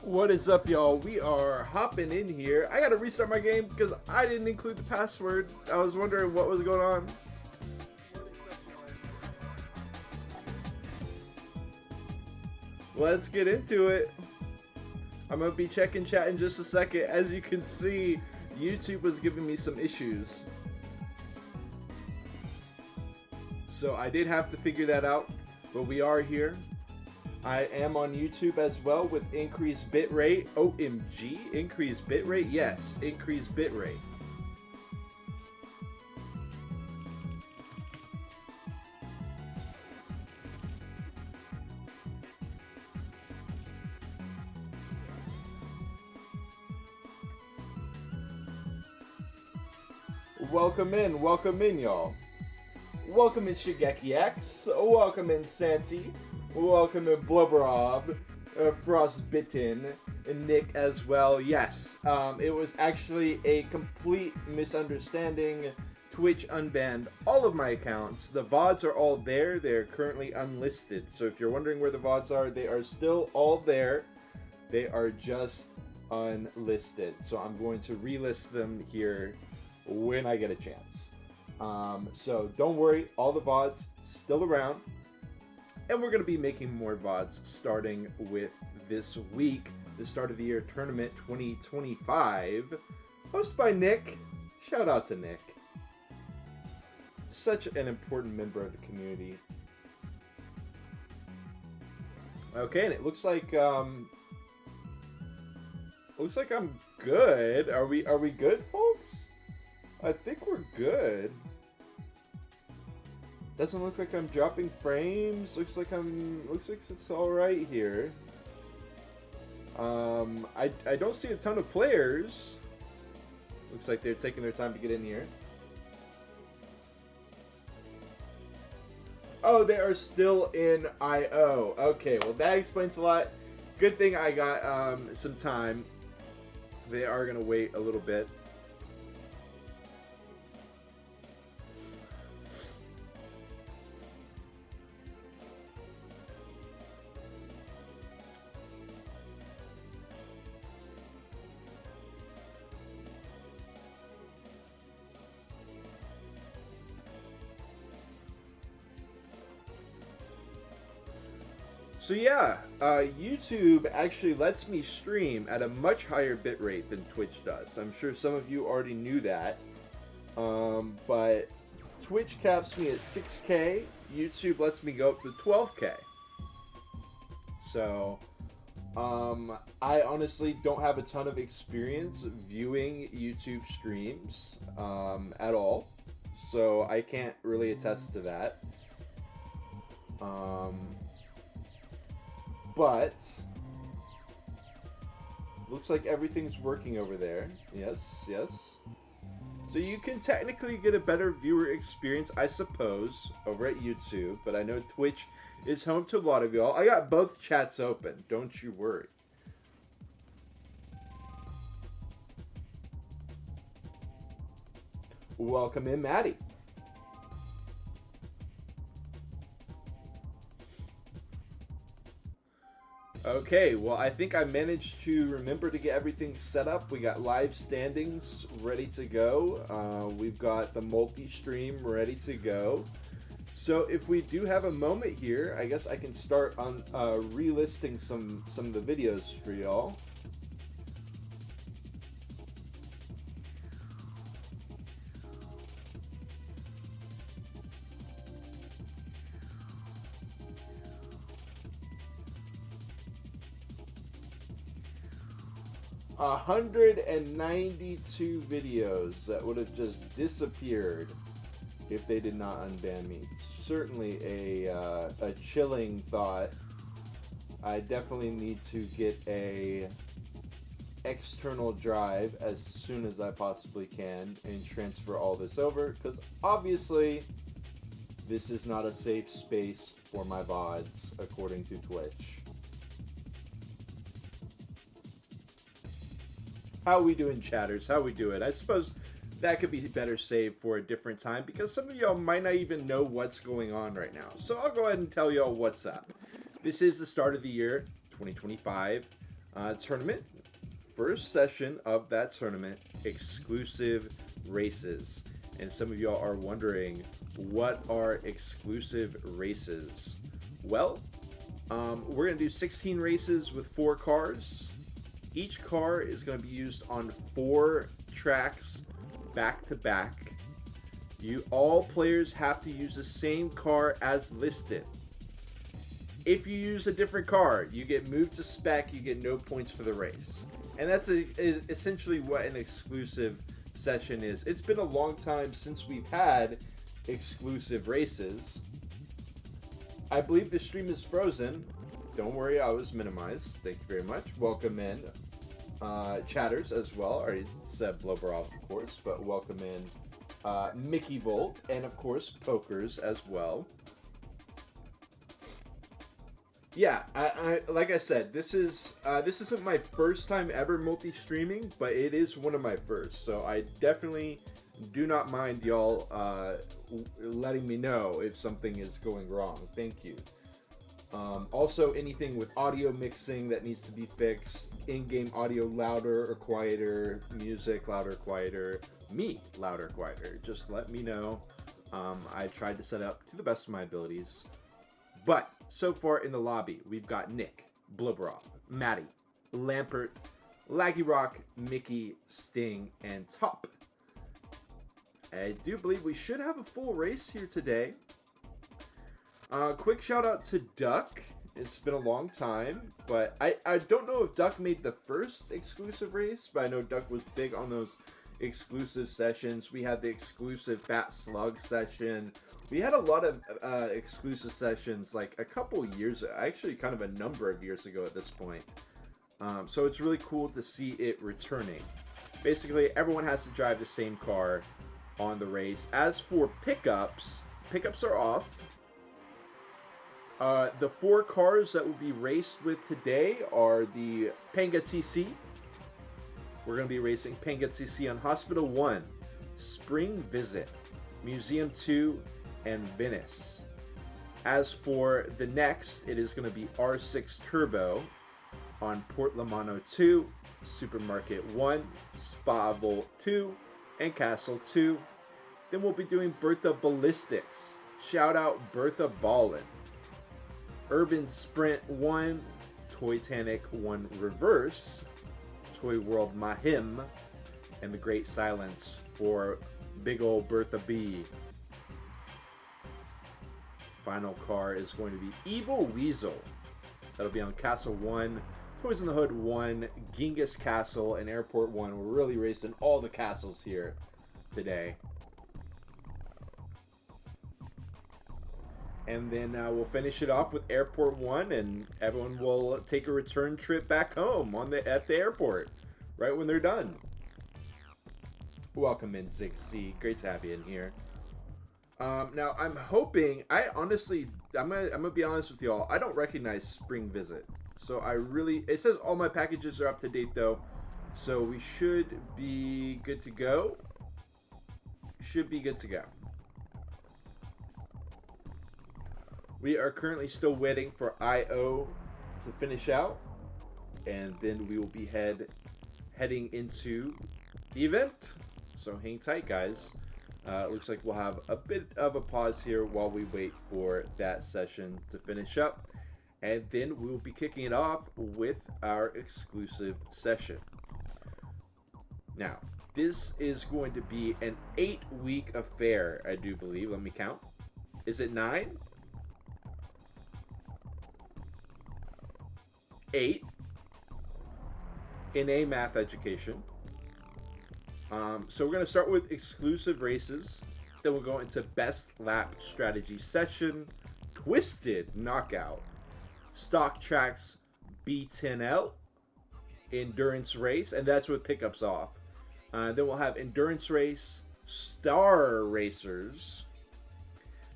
What is up, y'all? We are hopping in here. I gotta restart my game because I didn't include the password. I was wondering what was going on. Let's get into it. I'm gonna be checking chat in just a second. As you can see, YouTube was giving me some issues. So I did have to figure that out, but we are here. I am on YouTube as well with increased bitrate. OMG, increased bitrate? Yes, increased bitrate. Welcome in, y'all. Welcome in Shigeki X. Welcome in Santi. Welcome in Blubberob, Frostbitten, and Nick as well. Yes, it was actually a complete misunderstanding. Twitch unbanned all of my accounts. The VODs are all there. They're currently unlisted. So if you're wondering where the VODs are, they are still all there. They are just unlisted. So I'm going to relist them here when I get a chance. So don't worry, all the VODs still around. And we're going to be making more VODs starting with this week, the start of the year tournament 2025, hosted by Nick. Shout out to Nick. Such an important member of the community. Okay, and it looks like I'm good. Are we good, folks? I think we're good. Doesn't look like I'm dropping frames. Looks like it's all right here. I don't see a ton of players. Looks like they're taking their time to get in here. Oh, they are still in IO. Okay, well that explains a lot. Good thing I got some time. They are gonna wait a little bit. So yeah, YouTube actually lets me stream at a much higher bitrate than Twitch does. I'm sure some of you already knew that. But Twitch caps me at 6K. YouTube lets me go up to 12K. So, I honestly don't have a ton of experience viewing YouTube streams at all. So I can't really attest to that. But looks like everything's working over there. Yes, yes. So you can technically get a better viewer experience, I suppose, over at YouTube. But I know Twitch is home to a lot of y'all. I got both chats open. Don't you worry. Welcome in, Maddie. Okay, well, I think I managed to remember to get everything set up. We got live standings ready to go. We've got the multi-stream ready to go. So if we do have a moment here, I guess I can start on relisting some of the videos for y'all. A 192 videos that would have just disappeared if they did not unban me. Certainly a chilling thought. I definitely need to get a external drive as soon as I possibly can and transfer all this over, because obviously this is not a safe space for my VODs according to Twitch. How we doing, chatters? How we doing? I suppose that could be better saved for a different time because some of y'all might not even know what's going on right now. So I'll go ahead and tell y'all what's up. This is the start of the year, 2025. tournament. First session of that tournament, exclusive races. And some of y'all are wondering, what are exclusive races? Well, we're going to do 16 races with 4 cars. Each car is going to be used on 4 tracks back to back. All players have to use the same car as listed. If you use a different car, you get moved to spec, you get no points for the race. And that's essentially what an exclusive session is. It's been a long time since we've had exclusive races. I believe the stream is frozen. Don't worry, I was minimized. Thank you very much. Welcome in chatters as well. I already said Bloberov, of course, but welcome in Mickey Volt and of course Pokers as well. Yeah, I like I said, this isn't my first time ever multi-streaming, but it is one of my first. So I definitely do not mind y'all letting me know if something is going wrong. Thank you. Also, anything with audio mixing that needs to be fixed, in-game audio louder or quieter, music louder, quieter, me louder, quieter. Just let me know. I tried to set up to the best of my abilities. But so far in the lobby, we've got Nick, Blubberoff, Maddie, Lampert, Laggy Rock, Mickey, Sting, and Top. I do believe we should have a full race here today. Quick shout out to Duck. It's been a long time, but I don't know if Duck made the first exclusive race, but I know Duck was big on those exclusive sessions. We had the exclusive Fat Slug session. We had a lot of exclusive sessions like a couple years, actually kind of a number of years ago at this point. So it's really cool to see it returning. Basically, everyone has to drive the same car on the race. As for pickups are off. The 4 cars that will be raced with today are the Panga TC. We're going to be racing Panga TC on Hospital 1, Spring Visit, Museum 2, and Venice. As for the next, it is going to be R6 Turbo on Port Lamano 2, Supermarket 1, Spa Volt 2, and Castle 2. Then we'll be doing Bertha Ballistics. Shout out Bertha Ballin. Urban Sprint 1, Toytanic 1 Reverse, Toy World Mahim, and The Great Silence for big old Bertha B. Final car is going to be Evil Weasel. That'll be on Castle 1, Toys in the Hood 1, Genghis Castle, and Airport 1. We're really racing all the castles here today. And then we'll finish it off with Airport 1, and everyone will take a return trip back home at the airport, right when they're done. Welcome in, Zig C. Great to have you in here. Now, I'm hoping, I'm gonna be honest with y'all, I don't recognize Spring Visit. So it says all my packages are up to date though, so we should be good to go. We are currently still waiting for IO to finish out, and then we will be heading into the event. So hang tight, guys. Looks like we'll have a bit of a pause here while we wait for that session to finish up, and then we will be kicking it off with our exclusive session. Now, this is going to be an 8-week affair, I do believe. Let me count. Is it 9? 8 in a math education. So we're going to start with exclusive races. Then we'll go into best lap strategy session, twisted knockout, stock tracks B10L, endurance race, and that's with pickups off. Then we'll have endurance race, star racers,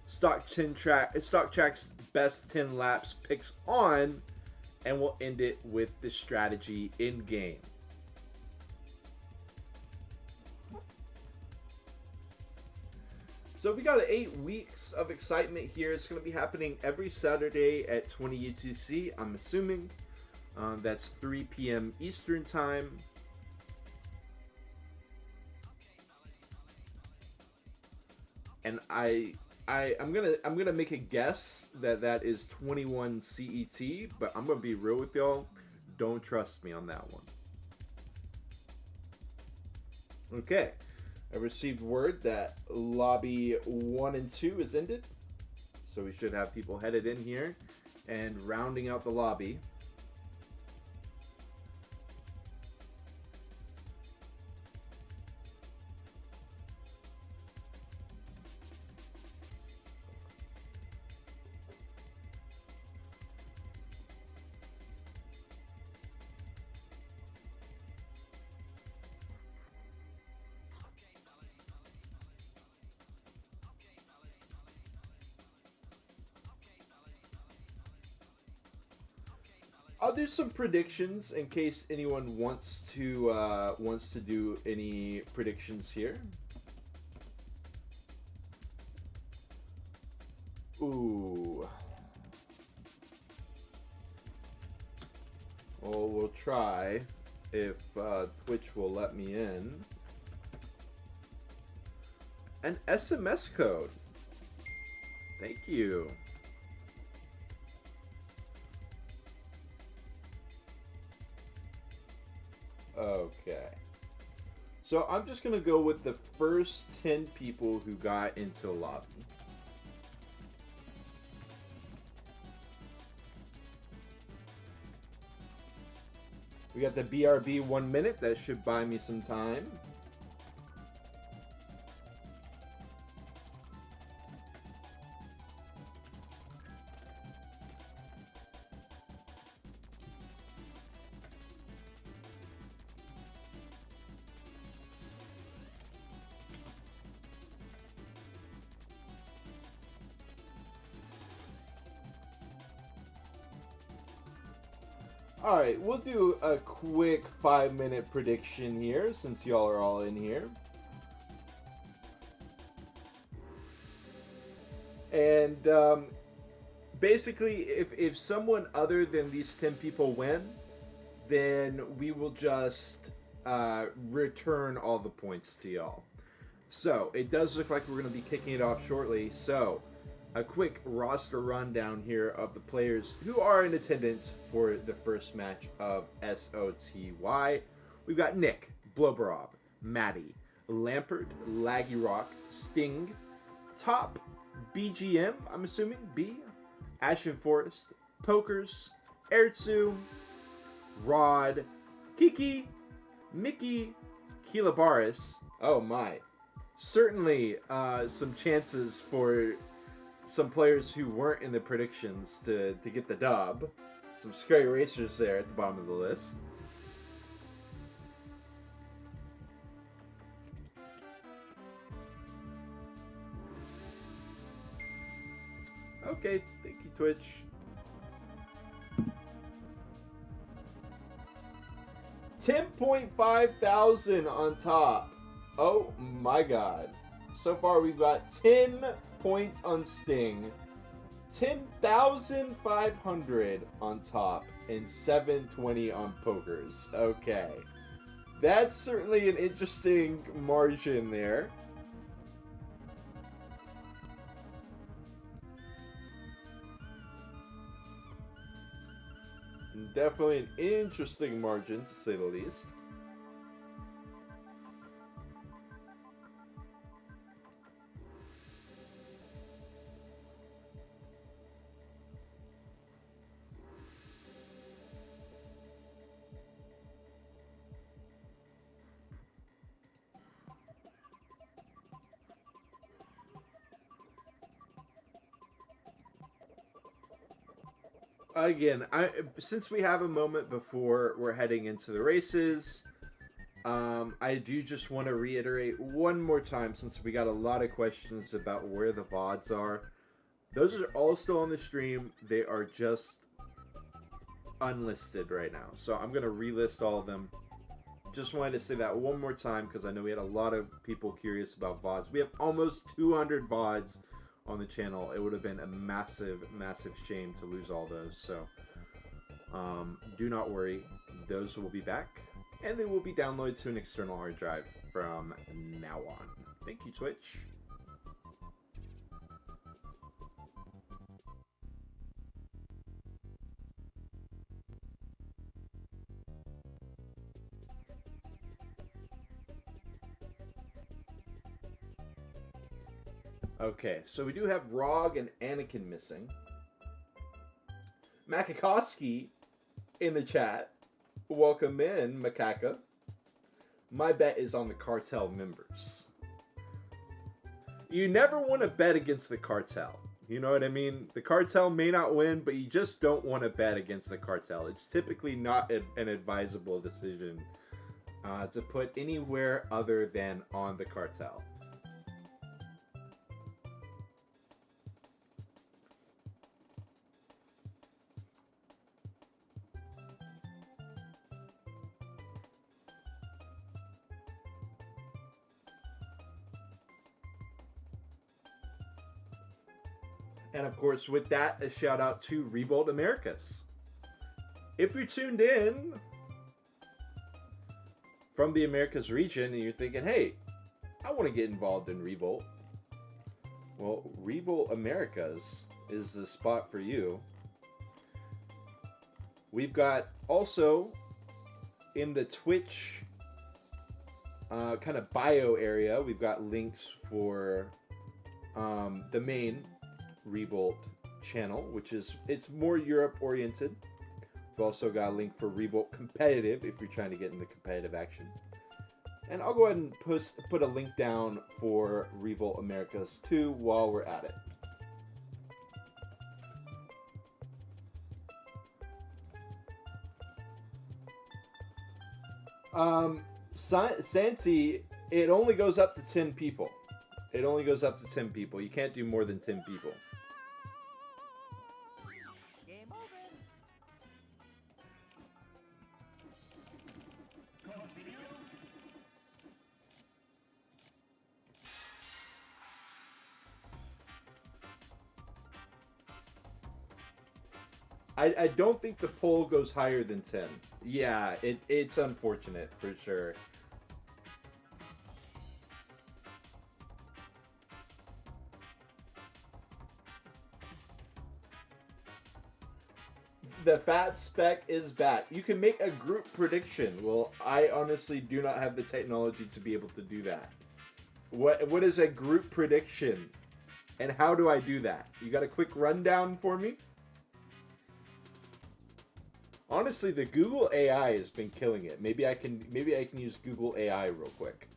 stock tracks best 10 laps picks on, and we'll end it with the strategy in game. So we got 8 weeks of excitement here. It's going to be happening every Saturday at 20 UTC, I'm assuming. That's 3 p.m. Eastern time. And I'm gonna make a guess that that is 21 CET, but I'm gonna be real with y'all. Don't trust me on that one. Okay, I received word that lobby 1 and 2 is ended, so we should have people headed in here and rounding out the lobby. I'll do some predictions in case anyone wants to do any predictions here. Ooh. Well, we'll try if Twitch will let me in. An SMS code. Thank you. Okay. So I'm just going to go with the first 10 people who got into the lobby. We got the BRB 1 minute. That should buy me some time. Alright, we'll do a quick 5-minute prediction here since y'all are all in here. And basically, if someone other than these 10 people win, then we will just return all the points to y'all. So, it does look like we're going to be kicking it off shortly. So, a quick roster rundown here of the players who are in attendance for the first match of SOTY. We've got Nick, Bloberov, Maddie, Lampert, Laggy Rock, Sting, Top, BGM, I'm assuming, B, Ashen Forest, Pokers, Ertsu, Rod, Kiki, Mickey, Kilabaris. Oh my. Certainly some chances for some players who weren't in the predictions to get the dub. Some scary racers there at the bottom of the list. Okay, thank you, Twitch. 10.5 thousand on top. Oh my god. So far we've got 10 points on Sting, 10,500 on Top, and 720 on Pokers. Okay. That's certainly an interesting margin there. Definitely an interesting margin, to say the least. Again, since we have a moment before we're heading into the races, I do just want to reiterate one more time, since we got a lot of questions about where the VODs are. Those are all still on the stream. They are just unlisted right now. So I'm going to relist all of them. Just wanted to say that one more time because I know we had a lot of people curious about VODs. We have almost 200 VODs on the channel. It would have been a massive, massive shame to lose all those. So Do not worry, those will be back, and they will be downloaded to an external hard drive from now on. Thank you, Twitch. Okay, so we do have Rog and Anakin missing. Makakowski in the chat. Welcome in, Makaka. My bet is on the cartel members. You never want to bet against the cartel. You know what I mean? The cartel may not win, but you just don't want to bet against the cartel. It's typically not an advisable decision to put anywhere other than on the cartel. And of course, with that, a shout out to Revolt Americas. If you're tuned in from the Americas region and you're thinking, hey, I want to get involved in Revolt. Well, Revolt Americas is the spot for you. We've got also in the Twitch kind of bio area, we've got links for the main Revolt channel, which is, it's more Europe oriented. We've also got a link for Revolt Competitive if you're trying to get into competitive action. And I'll go ahead and put a link down for Revolt Americas too while we're at it. Santi, it only goes up to 10 people. It only goes up to 10 people. You can't do more than 10 people. Game over. I don't think the poll goes higher than 10. Yeah, it's unfortunate for sure. The fat spec is back. You can make a group prediction. Well, I honestly do not have the technology to be able to do that. What is a group prediction? And how do I do that? You got a quick rundown for me? Honestly, the Google AI has been killing it. Maybe I can use Google AI real quick.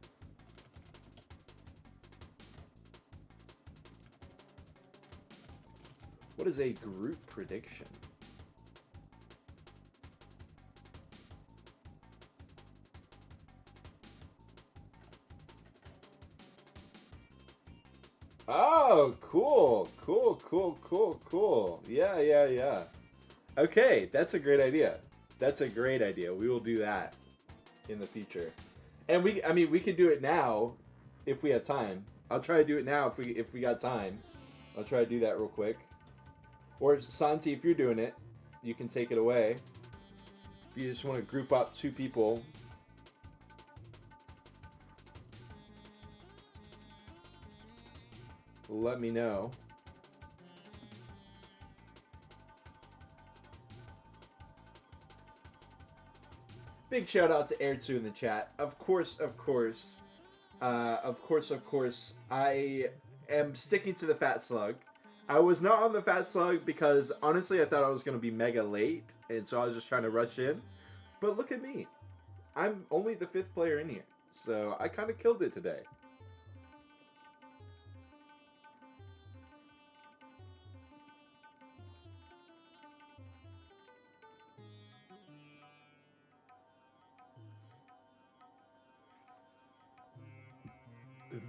What is a group prediction? Oh, cool. Yeah. Okay, that's a great idea. We will do that in the future. And we could do it now if we have time. I'll try to do it now if we got time. I'll try to do that real quick. Or Santi, if you're doing it, you can take it away. If you just want to group up 2 people. Let me know. Big shout out to Air2 in the chat. Of course. I am sticking to the Fat Slug. I was not on the Fat Slug because honestly I thought I was going to be mega late, and so I was just trying to rush in. But look at me. I'm only the 5th player in here. So I kind of killed it today.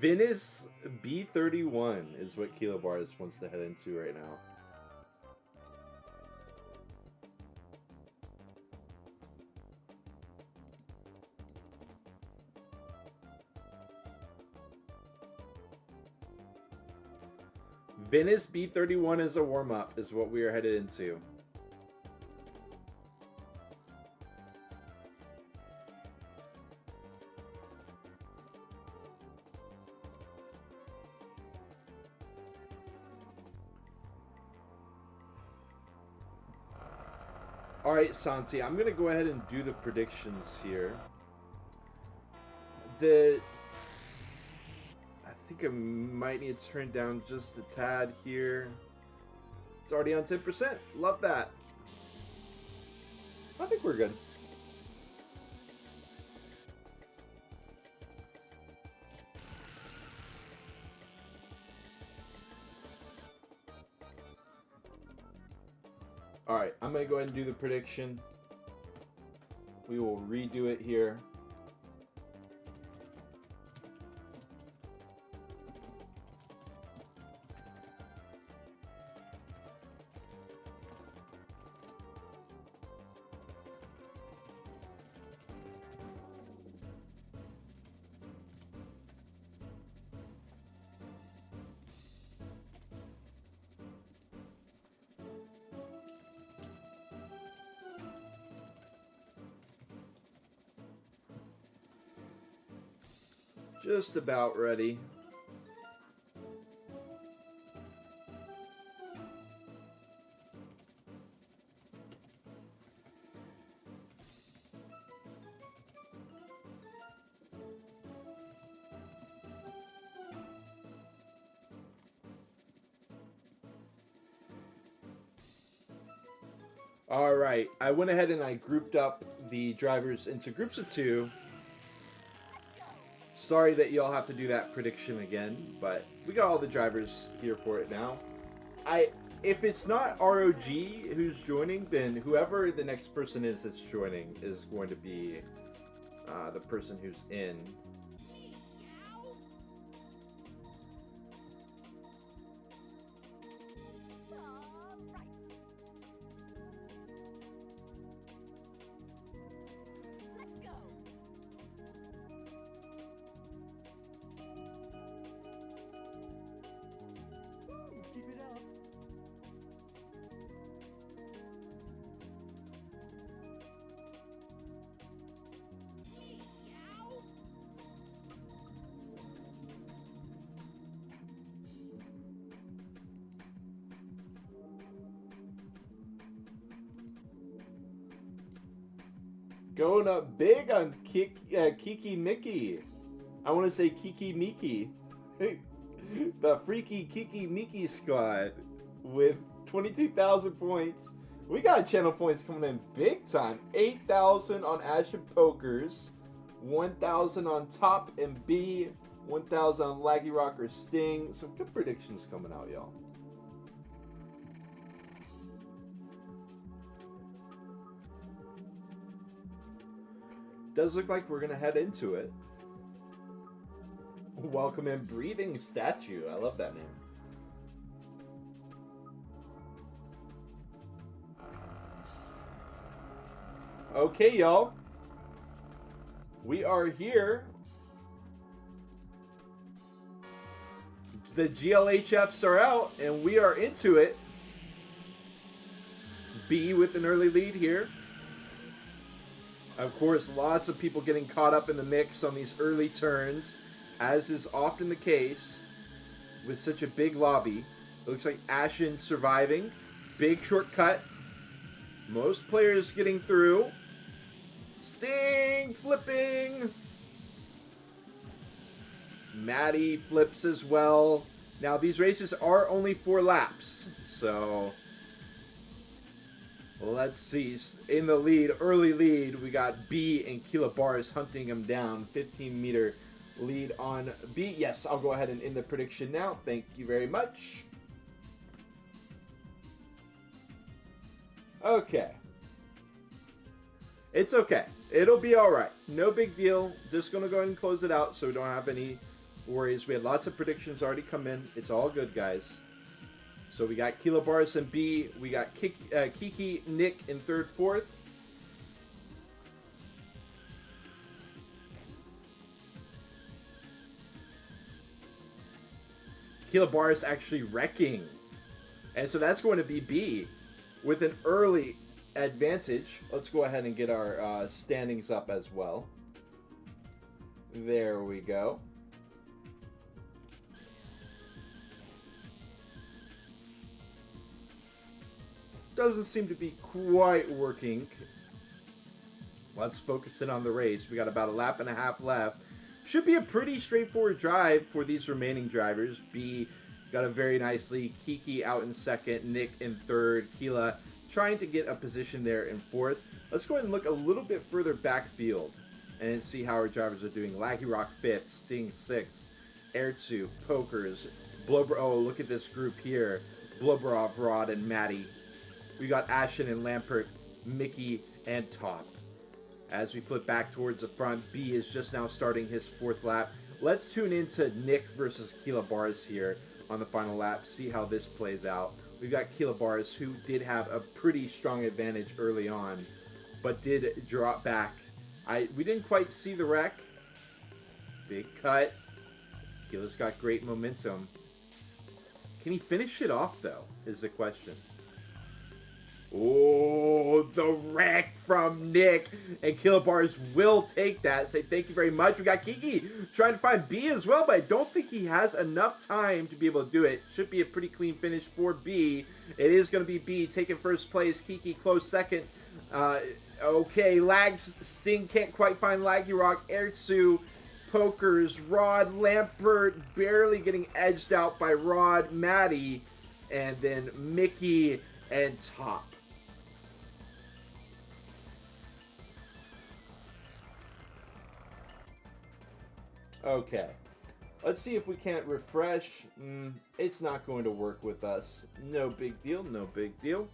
Venice B31 is what Kilobars wants to head into right now. Venice B31 is a warm-up, is what we are headed into. Alright, Santi, I'm going to go ahead and do the predictions here. I think I might need to turn down just a tad here. It's already on 10%. Love that. I think we're good. Alright, I'm going to go ahead and do the prediction. We will redo it here. Just about ready. All right, I went ahead and I grouped up the drivers into groups of 2. Sorry that y'all have to do that prediction again, but we got all the drivers here for it now. If it's not ROG who's joining, then whoever the next person is that's joining is going to be the person who's in. Going up big on Kiki Mickey. I want to say Kiki Miki. The freaky Kiki Miki squad with 22,000 points. We got channel points coming in big time. 8,000 on Ashen Pokers. 1,000 on Top and B. 1,000 on Laggy Rocker Sting. Some good predictions coming out, y'all. Does look like we're gonna head into it. Welcome in Breathing Statue. I love that name. Okay, y'all. We are here. The GLHFs are out, and we are into it. B with an early lead here. Of course, lots of people getting caught up in the mix on these early turns, as is often the case with such a big lobby. It looks like Ashen surviving. Big shortcut. Most players getting through. Sting flipping. Maddie flips as well. Now, these races are only 4 laps, so let's see. In the lead, early lead, we got B and Kilobaris hunting him down. 15-meter lead on B. Yes, I'll go ahead and end the prediction now. Thank you very much. Okay. It's okay. It'll be all right. No big deal. Just going to go ahead and close it out so we don't have any worries. We had lots of predictions already come in. It's all good, guys. So we got Kilobaris in B. We got Kiki, Nick in 3rd, 4th. Kilobaris actually wrecking. And so that's going to be B with an early advantage. Let's go ahead and get our standings up as well. There we go. Doesn't seem to be quite working. Let's focus in on the race. We got about a lap and a half left. Should be a pretty straightforward drive for these remaining drivers. B got a very nicely. Kiki out in second. Nick in third. Keela trying to get a position there in fourth. Let's go ahead and look a little bit further backfield and see how our drivers are doing. Laggy Rock fifth. Sting sixth. Airtsu, Pokers, Blobber. Oh, look at this group here. Blobberov, Rod, and Maddie. We got Ashen and Lampert, Mickey, and Top. As we flip back towards the front, B is just now starting his fourth lap. Let's tune into Nick versus Keela Bars here on the final lap, see how this plays out. We've got Keela Bars, who did have a pretty strong advantage early on, but did drop back. We didn't quite see the wreck. Big cut. Keela's got great momentum. Can he finish it off, though, is the question. Oh, the wreck from Nick. And Keela Bars will take that. Say thank you very much. We got Kiki trying to find B as well, but I don't think he has enough time to be able to do it. Should be a pretty clean finish for B. It is going to be B taking first place. Kiki close second. Okay, Lags. Sting can't quite find Laggy Rock. Airtsu, Pokers, Rod, Lampert barely getting edged out by Rod, Maddie, and then Mickey and Top. Okay, let's see if we can't refresh. It's not going to work with us. No big deal, no big deal.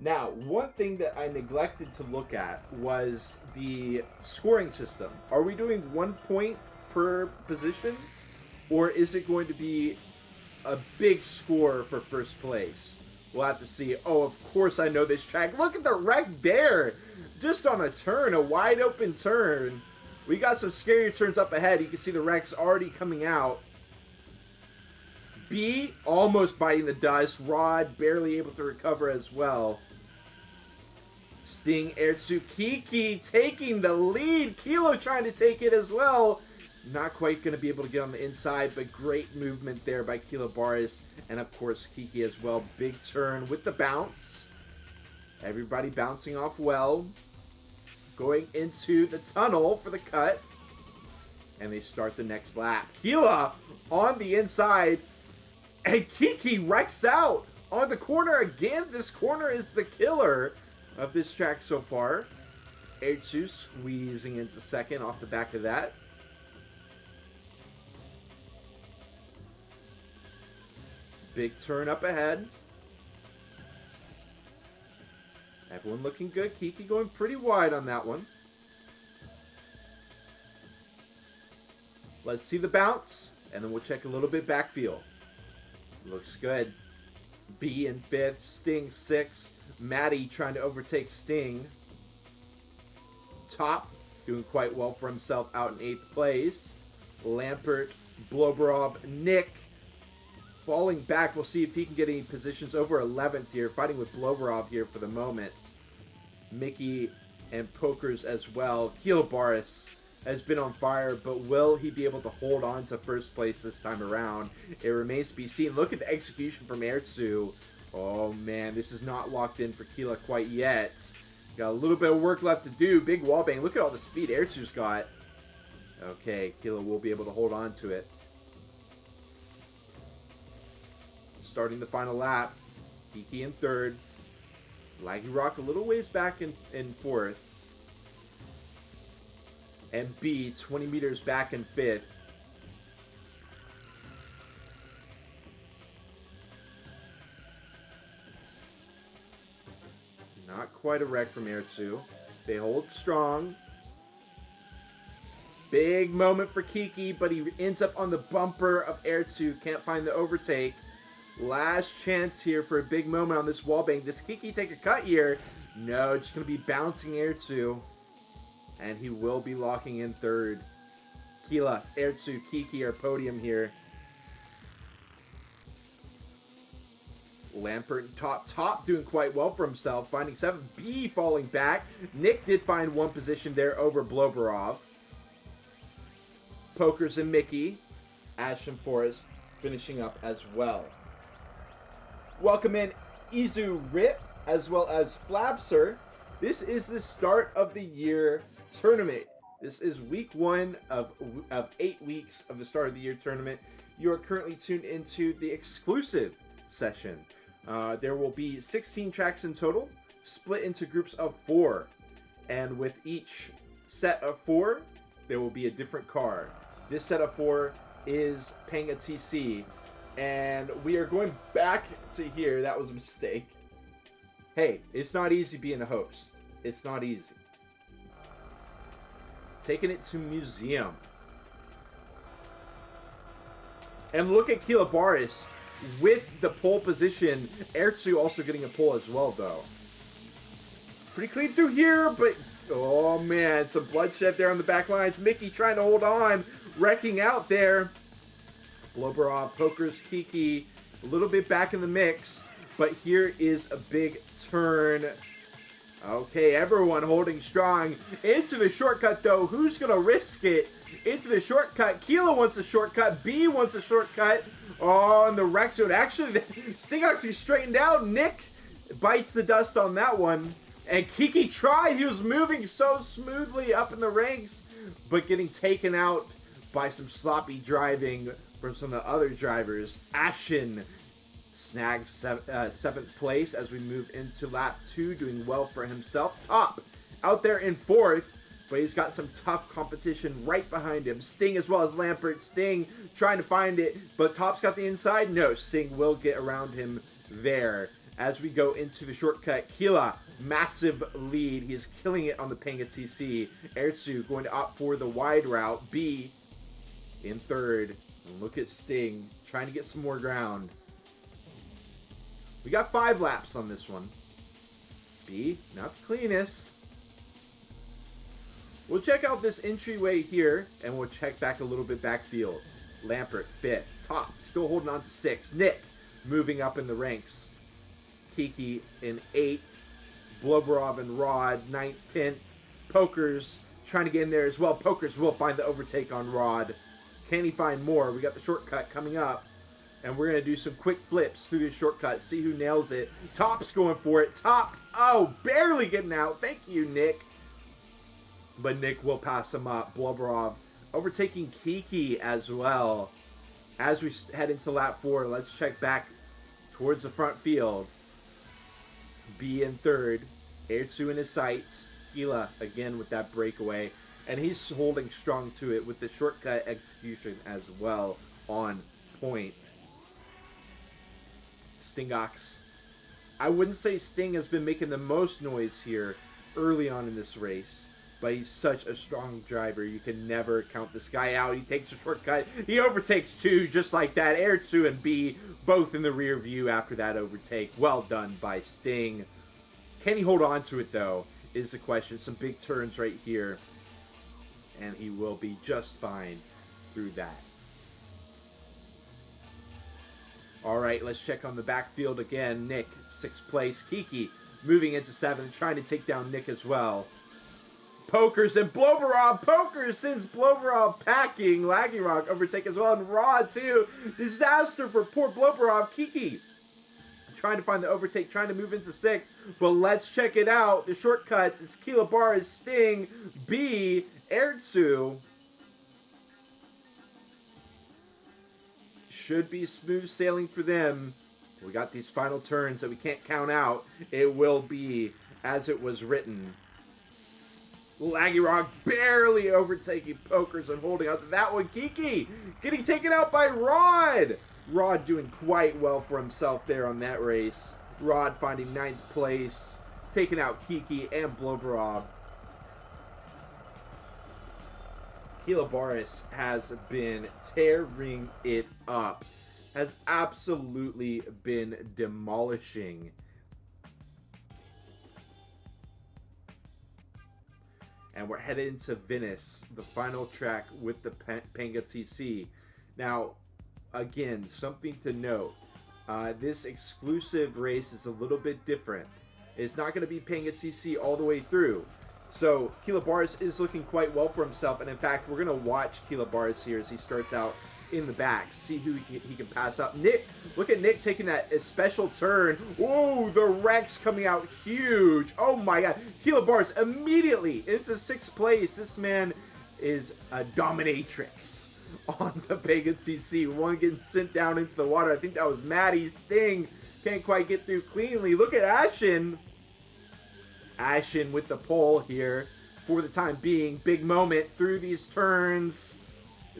Now, one thing that I neglected to look at was the scoring system. Are we doing 1 point per position? Or is it going to be a big score for first place? We'll have to see. Oh, of course I know this track. Look at the wreck there. Just on a turn, a wide open turn. We got some scary turns up ahead. You can see the wrecks already coming out. B almost biting the dust. Rod barely able to recover as well. Sting, Airtsu, Kiki taking the lead. Kilo trying to take it as well. Not quite going to be able to get on the inside, but great movement there by Keela Baris. And, of course, Kiki as well. Big turn with the bounce. Everybody bouncing off well. Going into the tunnel for the cut. And they start the next lap. Keela on the inside. And Kiki wrecks out on the corner again. This corner is the killer of this track so far. Airtsu squeezing into second off the back of that. Big turn up ahead. Everyone looking good. Kiki going pretty wide on that one. Let's see the bounce, and then we'll check a little bit backfield. Looks good. B in fifth, Sting sixth. Maddie trying to overtake Sting. Top doing quite well for himself out in eighth place. Lampert, Bloberov, Nick falling back. We'll see if he can get any positions over 11th here. Fighting with Bloberov here for the moment. Mickey and Pokers as well. Keela Baris has been on fire, but will he be able to hold on to first place this time around? It remains to be seen. Look at the execution from Airtsu. Oh man, this is not locked in for Keela quite yet. Got a little bit of work left to do. Big wallbang. Look at all the speed Airtsu's got. Okay, Keela will be able to hold on to it. Starting the final lap. Kiki in third. Laggy Rock a little ways back in fourth. And B 20 meters back in fifth. Not quite a wreck from Airtsu. They hold strong. Big moment for Kiki, but he ends up on the bumper of Airtsu. Can't find the overtake. Last chance here for a big moment on this wallbang. Does Kiki take a cut here? No, just going to be bouncing Airtsu. And he will be locking in third. Keela, Airtsu, Kiki are podium here. Lampert top doing quite well for himself. Finding 7th. B falling back. Nick did find one position there over Bloberov. Pokers and Mickey. Ash and Forest finishing up as well. Welcome in Izu Rip as well as Flabser. This is the start of the year tournament. This is week 1 of 8 weeks of the start of the year tournament. You are currently tuned into the exclusive session. There will be 16 tracks in total, split into groups of 4. And with each set of 4, there will be a different car. This set of 4 is paying a TC. And we are going back to here. That was a mistake. Hey, it's not easy being a host. It's not easy. Taking it to museum. And look at Kilabaris with the pole position. Ertsu also getting a pole as well, though. Pretty clean through here, but oh man, some bloodshed there on the back lines. Mickey trying to hold on, wrecking out there. Bloberov, Pokers, Kiki, a little bit back in the mix, but here is a big turn. Okay, everyone holding strong into the shortcut though. Who's gonna risk it? Into the shortcut. Kilo wants a shortcut. B wants a shortcut. Oh, and the wreck zone. Actually, Sting actually straightened out. Nick bites the dust on that one. And Kiki tried. He was moving so smoothly up in the ranks, but getting taken out by some sloppy driving from some of the other drivers. Ashen snags 7th place as we move into lap 2, doing well for himself. Top out there in 4th, but he's got some tough competition right behind him. Sting as well as Lampert. Sting trying to find it, but Top's got the inside. No, Sting will get around him there. As we go into the shortcut, Kila, massive lead. He is killing it on the Panga TC. Ertsu going to opt for the wide route. B in 3rd. And look at Sting trying to get some more ground. We got 5 laps on this one. B, not the cleanest. We'll check out this entryway here, and we'll check back a little bit backfield. Lampert, 5th. Top, still holding on to 6th. Nick, moving up in the ranks. Kiki in 8th. Bloberov and Rod, 9th, 10th. Pokers trying to get in there as well. Pokers will find the overtake on Rod. Can he find more? We got the shortcut coming up. And we're going to do some quick flips through the shortcut. See who nails it. Top's going for it. Top, oh, barely getting out. Thank you, Nick. But Nick will pass him up. Bloberov overtaking Kiki as well. As we head into lap 4, let's check back towards the front field. B in 3rd. Ertsu in his sights. Gila again with that breakaway. And he's holding strong to it with the shortcut execution as well on point. Stingox. I wouldn't say Sting has been making the most noise here early on in this race, but he's such a strong driver. You can never count this guy out. He takes a shortcut. He overtakes 2 just like that. Ertsu and B both in the rear view after that overtake. Well done by Sting. Can he hold on to it though is the question. Some big turns right here. And he will be just fine through that. All right, let's check on the backfield again. Nick, 6th place. Kiki moving into 7th, trying to take down Nick as well. Pokers and Bloberov. Pokers sends Bloberov packing. Laggy Rock overtake as well. And Rod too. Disaster for poor Bloberov. Kiki trying to find the overtake, trying to move into 6th. But let's check it out. The shortcuts. It's Kilabaris, Sting, B, Ertsu. Should be smooth sailing for them. We got these final turns that we can't count out. It will be as it was written. Laggy Rock barely overtaking Pokers and holding on to that one. Kiki getting taken out by Rod. Rod doing quite well for himself there on that race. Rod finding 9th place. Taking out Kiki and Bloberov. Kilabaris has been tearing it up. Has absolutely been demolishing. And we're headed into Venice, the final track with the Panga TC. Now, again, something to note. This exclusive race is a little bit different. It's not going to be Panga TC all the way through. So Kilabaris is looking quite well for himself, and in fact, we're gonna watch Kilabaris here as he starts out in the back, see who he can pass up. Nick, look at Nick taking that special turn. Oh, the wrecks coming out huge. Oh my god. Kilabaris immediately into 6th place. This man is a dominatrix on the Pagan CC. One getting sent down into the water. I think that was Maddie. Sting can't quite get through cleanly. Look at Ashen. Ashen with the pole here for the time being. Big moment through these turns.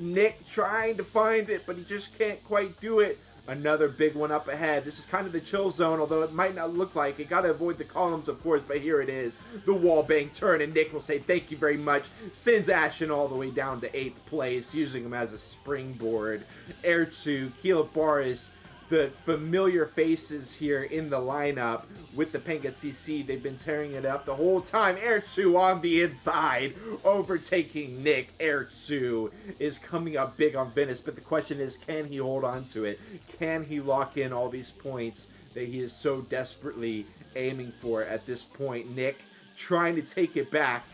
Nick trying to find it, but he just can't quite do it. Another big one up ahead. This is kind of the chill zone, although it might not look like it. Got to avoid the columns, of course, but here it is. The wall bang turn, and Nick will say thank you very much. Sends Ashen all the way down to 8th place, using him as a springboard. Ertzu, Kilabaris, the familiar faces here in the lineup with the Pengat CC. They've been tearing it up the whole time. Ertzu on the inside, overtaking Nick. Ertzu is coming up big on Venice, but the question is, can he hold on to it? Can he lock in all these points that he is so desperately aiming for at this point? Nick trying to take it back.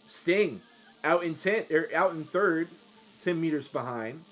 Sting out in 3rd, 10 meters behind.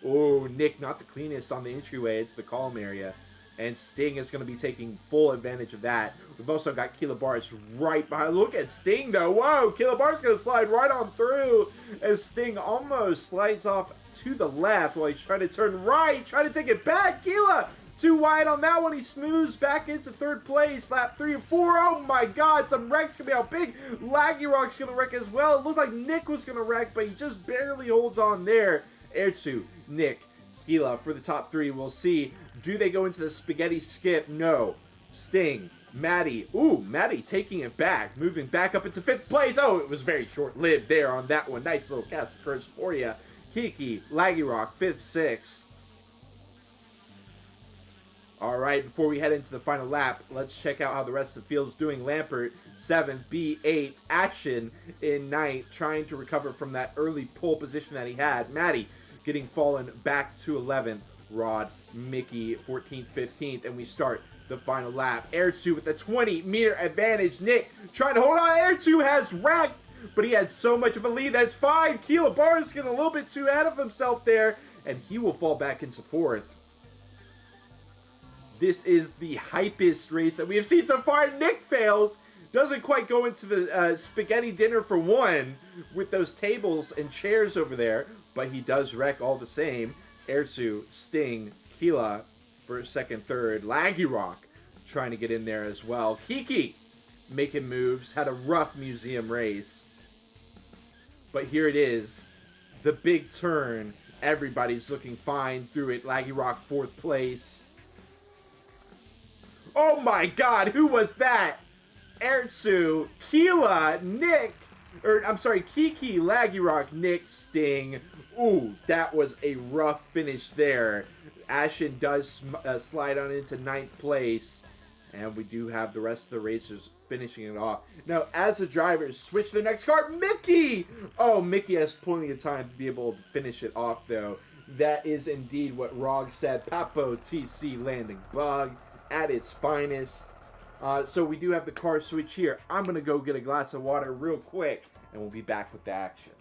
Oh, Nick not the cleanest on the entryway. It's the column area. And Sting is going to be taking full advantage of that. We've also got Kilabaris right behind. Look at Sting, though. Whoa, Kilabaris going to slide right on through as Sting almost slides off to the left while he's trying to turn right, trying to take it back. Kila too wide on that one. He smooths back into 3rd place. Lap 3 and 4. Oh, my God. Some wrecks going to be out big. Laggy Rock's going to wreck as well. It looked like Nick was going to wreck, but he just barely holds on there. Ertzu, Nick, Kila for the top 3. We'll see. Do they go into the spaghetti skip? No. Sting, Maddie. Ooh, Maddie taking it back. Moving back up into 5th place. Oh, it was very short-lived there on that one. Nice little cast first for you. Kiki, Laggy Rock, 5th, 6th. All right, before we head into the final lap, let's check out how the rest of the field's doing. Lampert, 7th, B, 8th. Action in 9th, trying to recover from that early pole position that he had. Maddie getting fallen back to 11th. Rod, Mickey, 14th, 15th, and we start the final lap. Ertzu with a 20-meter advantage. Nick trying to hold on. Ertzu has wrecked, but he had so much of a lead. That's fine. Kilabaris getting a little bit too ahead of himself there, and he will fall back into 4th. This is the hypest race that we have seen so far. Nick fails. Doesn't quite go into the spaghetti dinner for one with those tables and chairs over there, but he does wreck all the same. Ertzu, Sting, Kila for 2nd, 3rd. Laggy Rock trying to get in there as well. Kiki making moves. Had a rough museum race. But here it is. The big turn. Everybody's looking fine through it. Laggy Rock 4th place. Oh my God, who was that? Ertzu, Kila, Nick, Kiki, Laggy Rock, Nick, Sting. Ooh, that was a rough finish there. Ashen does slide on into 9th place, and we do have the rest of the racers finishing it off. Now, as the drivers switch to the next car, Mickey! Oh, Mickey has plenty of time to be able to finish it off, though. That is indeed what Rog said. Papo TC landing bug at its finest. So we do have the car switch here. I'm going to go get a glass of water real quick, and we'll be back with the action.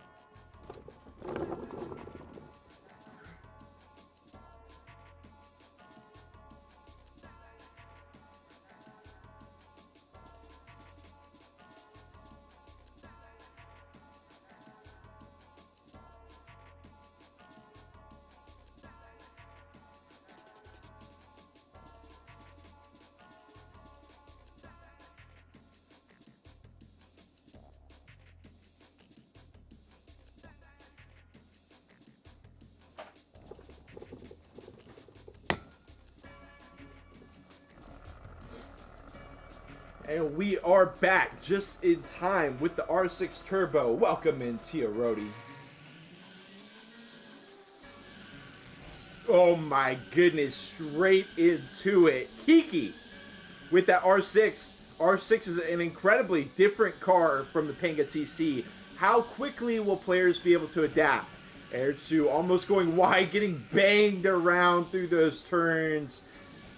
And we are back just in time with the R6 Turbo. Welcome in, Tia Rodi. Oh my goodness, straight into it. Kiki with that R6. R6 is an incredibly different car from the Pengat CC. How quickly will players be able to adapt? Ertzu almost going wide, getting banged around through those turns.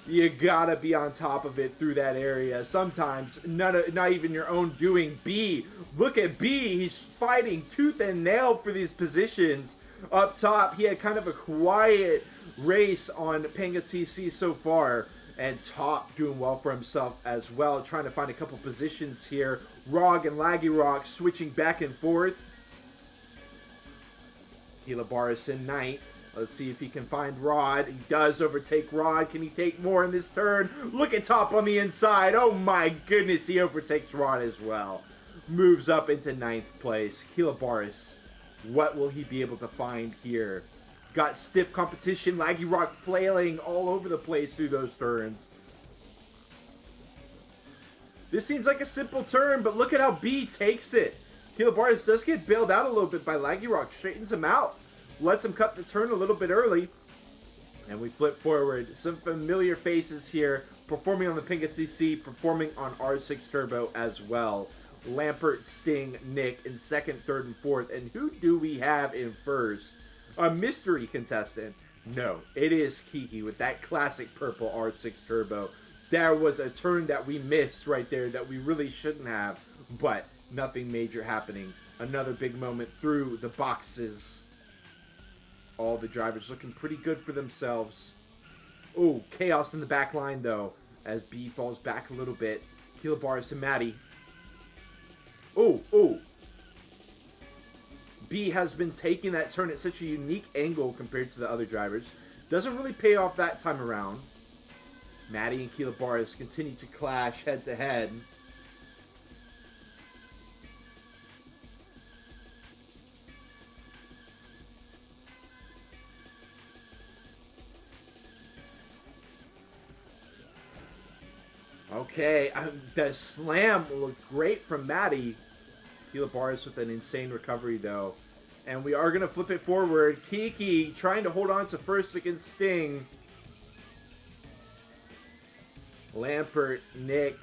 You gotta be on top of it through that area. Sometimes, not even your own doing. B, look at B. He's fighting tooth and nail for these positions. Up top, he had kind of a quiet race on Panga TC so far. And Top doing well for himself as well. Trying to find a couple positions here. Rog and Laggy Rock switching back and forth. Kilabaris in ninth. Let's see if he can find Rod. He does overtake Rod. Can he take more in this turn? Look at Top on the inside. Oh my goodness, he overtakes Rod as well. Moves up into ninth place. Kilabaris, what will he be able to find here? Got stiff competition. Laggy Rock flailing all over the place through those turns. This seems like a simple turn, but look at how B takes it. Kilabaris does get bailed out a little bit by Laggy Rock. Straightens him out. Lets him cut the turn a little bit early. And we flip forward. Some familiar faces here. Performing on the Panga TC. Performing on R6 Turbo as well. Lampert, Sting, Nick in second, third, and fourth. And who do we have in first? A mystery contestant. No, it is Kiki with that classic purple R6 Turbo. There was a turn that we missed right there that we really shouldn't have. But nothing major happening. Another big moment through the boxes. All the drivers looking pretty good for themselves. Oh, chaos in the back line, though, as B falls back a little bit. Kilabaris and Maddie. Oh. B has been taking that turn at such a unique angle compared to the other drivers. Doesn't really pay off that time around. Maddie and Kilabaris continue to clash head-to-head. Okay, the slam looked great from Maddie. Kilabaris with an insane recovery, though. And we are going to flip it forward. Kiki trying to hold on to first against Sting. Lampert, Nick.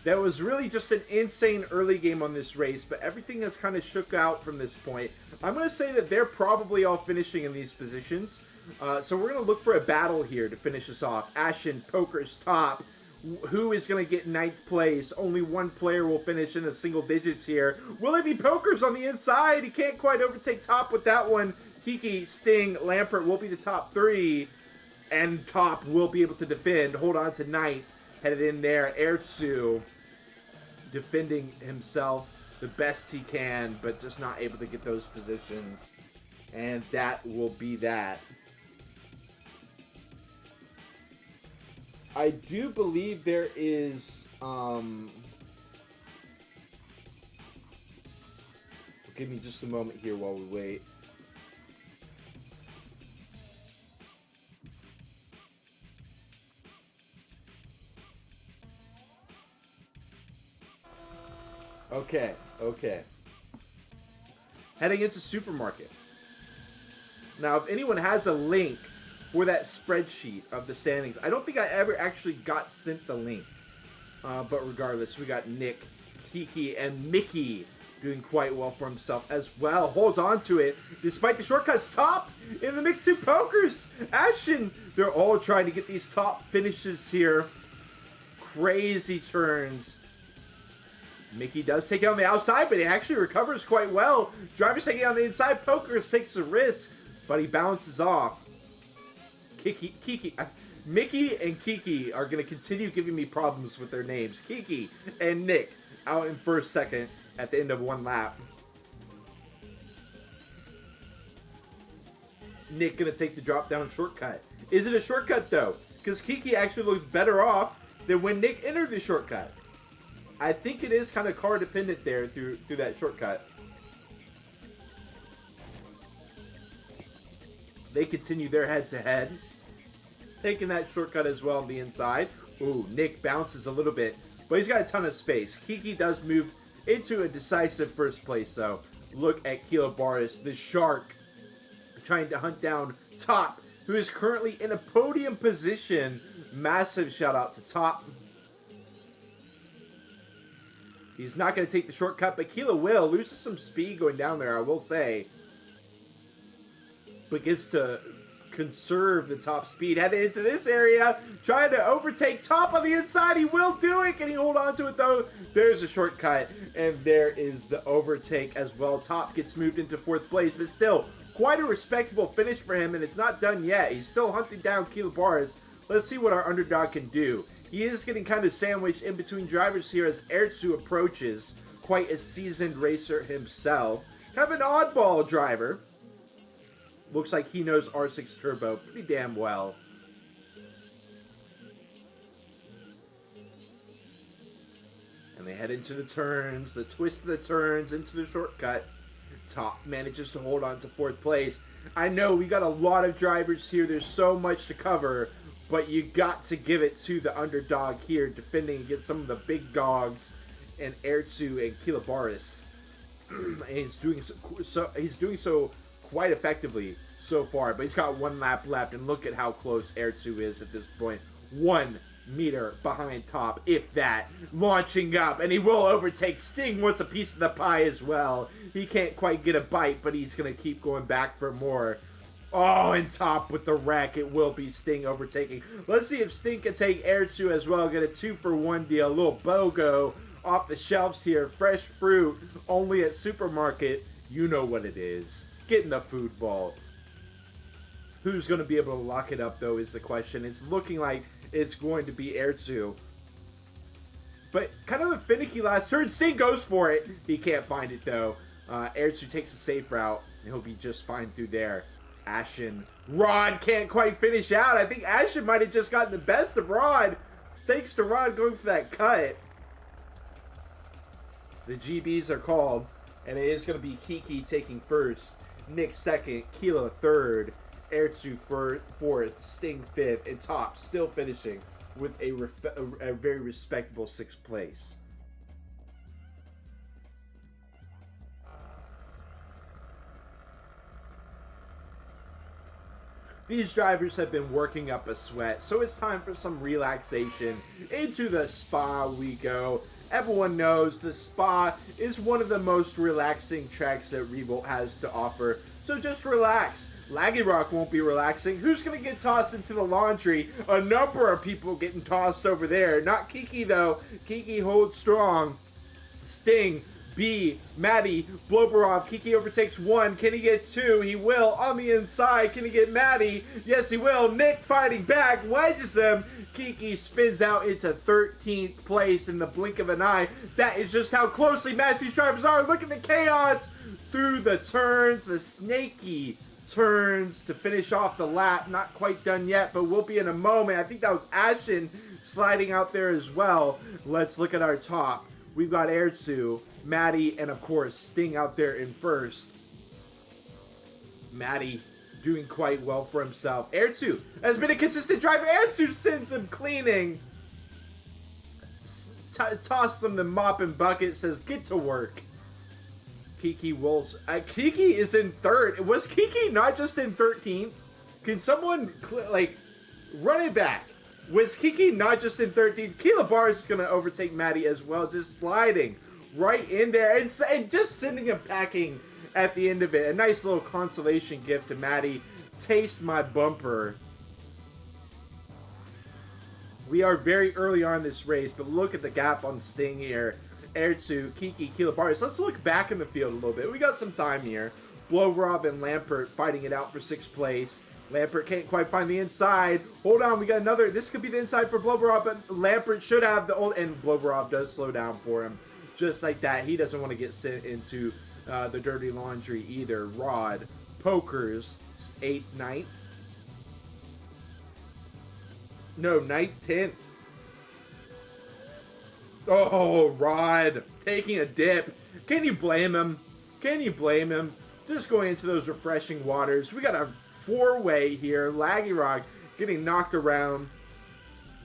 That was really just an insane early game on this race, but everything has kind of shook out from this point. I'm going to say that they're probably all finishing in these positions. So we're going to look for a battle here to finish us off. Ashen, Poker's top. Who is going to get ninth place? Only one player will finish in the single digits here. Will it be Poker's on the inside? He can't quite overtake Top with that one. Kiki, Sting, Lampert will be the top three. And Top will be able to defend. Hold on to ninth. Headed in there. Ertsu defending himself the best he can, but just not able to get those positions. And that will be that. I do believe there is, give me just a moment here while we wait. Okay. Heading into supermarket. Now, if anyone has a link for that spreadsheet of the standings, I don't think I ever actually got sent the link. But regardless, we got Nick, Kiki, and Mickey doing quite well for himself as well. Holds on to it despite the shortcuts. Top in the mix two Pokers. Ashen, they're all trying to get these top finishes here. Crazy turns. Mickey does take it on the outside, but he actually recovers quite well. Driver's taking it on the inside. Pokers takes a risk, but he bounces off. Mickey and Kiki are going to continue giving me problems with their names. Kiki and Nick out in first, second at the end of one lap. Nick going to take the drop down shortcut. Is it a shortcut though? Because Kiki actually looks better off than when Nick entered the shortcut. I think it is kind of car dependent there through that shortcut. They continue their head-to-head. Taking that shortcut as well on the inside. Ooh, Nick bounces a little bit, but he's got a ton of space. Kiki does move into a decisive first place, though. Look at Kilabaris, the shark, trying to hunt down Top, who is currently in a podium position. Massive shout out to Top. He's not going to take the shortcut, but Kila will. Loses some speed going down there, I will say. But gets to conserve the top speed. Headed into this area, trying to overtake Top on the inside. He will do it. Can he hold on to it though? There's a shortcut, and there is the overtake as well. Top gets moved into 4th place, but still quite a respectable finish for him, and it's not done yet. He's still hunting down Kilobaris. Let's see what our underdog can do. He is getting kind of sandwiched in between drivers here as Ertzu approaches, quite a seasoned racer himself. Kind of an oddball driver. Looks like he knows R6 Turbo pretty damn well. And they head into the turns, the twist of the turns, into the shortcut. Top manages to hold on to 4th place. I know we got a lot of drivers here. There's so much to cover, but you got to give it to the underdog here, defending against some of the big dogs, and Ertzu and Kilobaris. And he's doing so quite effectively so far, but he's got 1 lap left, and look at how close Ertzu is at this point. 1 meter behind Top, if that, launching up, and he will overtake. Sting wants a piece of the pie as well. He can't quite get a bite, but he's going to keep going back for more. Oh, and Top with the wreck. It will be Sting overtaking. Let's see if Sting can take Ertzu as well. Get a 2-for-1 deal. A little BOGO off the shelves here. Fresh fruit, only at supermarket. You know what it is. Getting the food ball. Who's going to be able to lock it up, though, is the question. It's looking like it's going to be Ertzu. But kind of a finicky last turn. Sting goes for it. He can't find it, though. Ertzu takes a safe route, and he'll be just fine through there. Ashen. Rod can't quite finish out. I think Ashen might have just gotten the best of Rod. Thanks to Rod going for that cut. The GBs are called, and it is going to be Kiki taking first, Nick second, Kilo third, Ertzu fourth, Sting fifth, and Top still finishing with a very respectable 6th place. These drivers have been working up a sweat, so it's time for some relaxation. Into the spa we go. Everyone knows the spa is one of the most relaxing tracks that Revolt has to offer, so just relax. Laggy Rock won't be relaxing. Who's going to get tossed into the laundry? A number of people getting tossed over there. Not Kiki, though. Kiki holds strong. Sting, B, Maddie, Bloberov. Kiki overtakes 1. Can he get 2? He will. On the inside, can he get Maddie? Yes, he will. Nick fighting back, wedges him. Kiki spins out into 13th place in the blink of an eye. That is just how closely matched these drivers are. Look at the chaos through the turns, the snaky turns to finish off the lap. Not quite done yet, but we'll be in a moment. I think that was Ashen sliding out there as well. Let's look at our top. We've got Ertzu, Maddie, and of course Sting out there in first. Maddie doing quite well for himself. Ertzu has been a consistent driver. Ertzu sends him cleaning. Tosses him the mop and bucket, says get to work. Kiki rolls. Kiki is in 3rd. Was Kiki not just in 13th? Can someone run it back? Was Kiki not just in 13th? Kilobaris is going to overtake Maddie as well, just sliding right in there and just sending him packing at the end of it. A nice little consolation gift to Maddie. Taste my bumper. We are very early on in this race, but look at the gap on Sting here. Ertzu, Kiki, Kilobaris. Let's look back in the field a little bit. We got some time here. Blow-Rob and Lampert fighting it out for 6th place. Lampert can't quite find the inside. Hold on, we got another. This could be the inside for Blow-Rob, but Lampert should have the old... And Blow-Rob does slow down for him. Just like that. He doesn't want to get sent into the dirty laundry either. Rod, Pokers, 8th, 9th. No, 9th, 10th. Oh, Rod taking a dip. Can you blame him? Can you blame him? Just going into those refreshing waters. We got a 4-way here. Laggy Rock getting knocked around.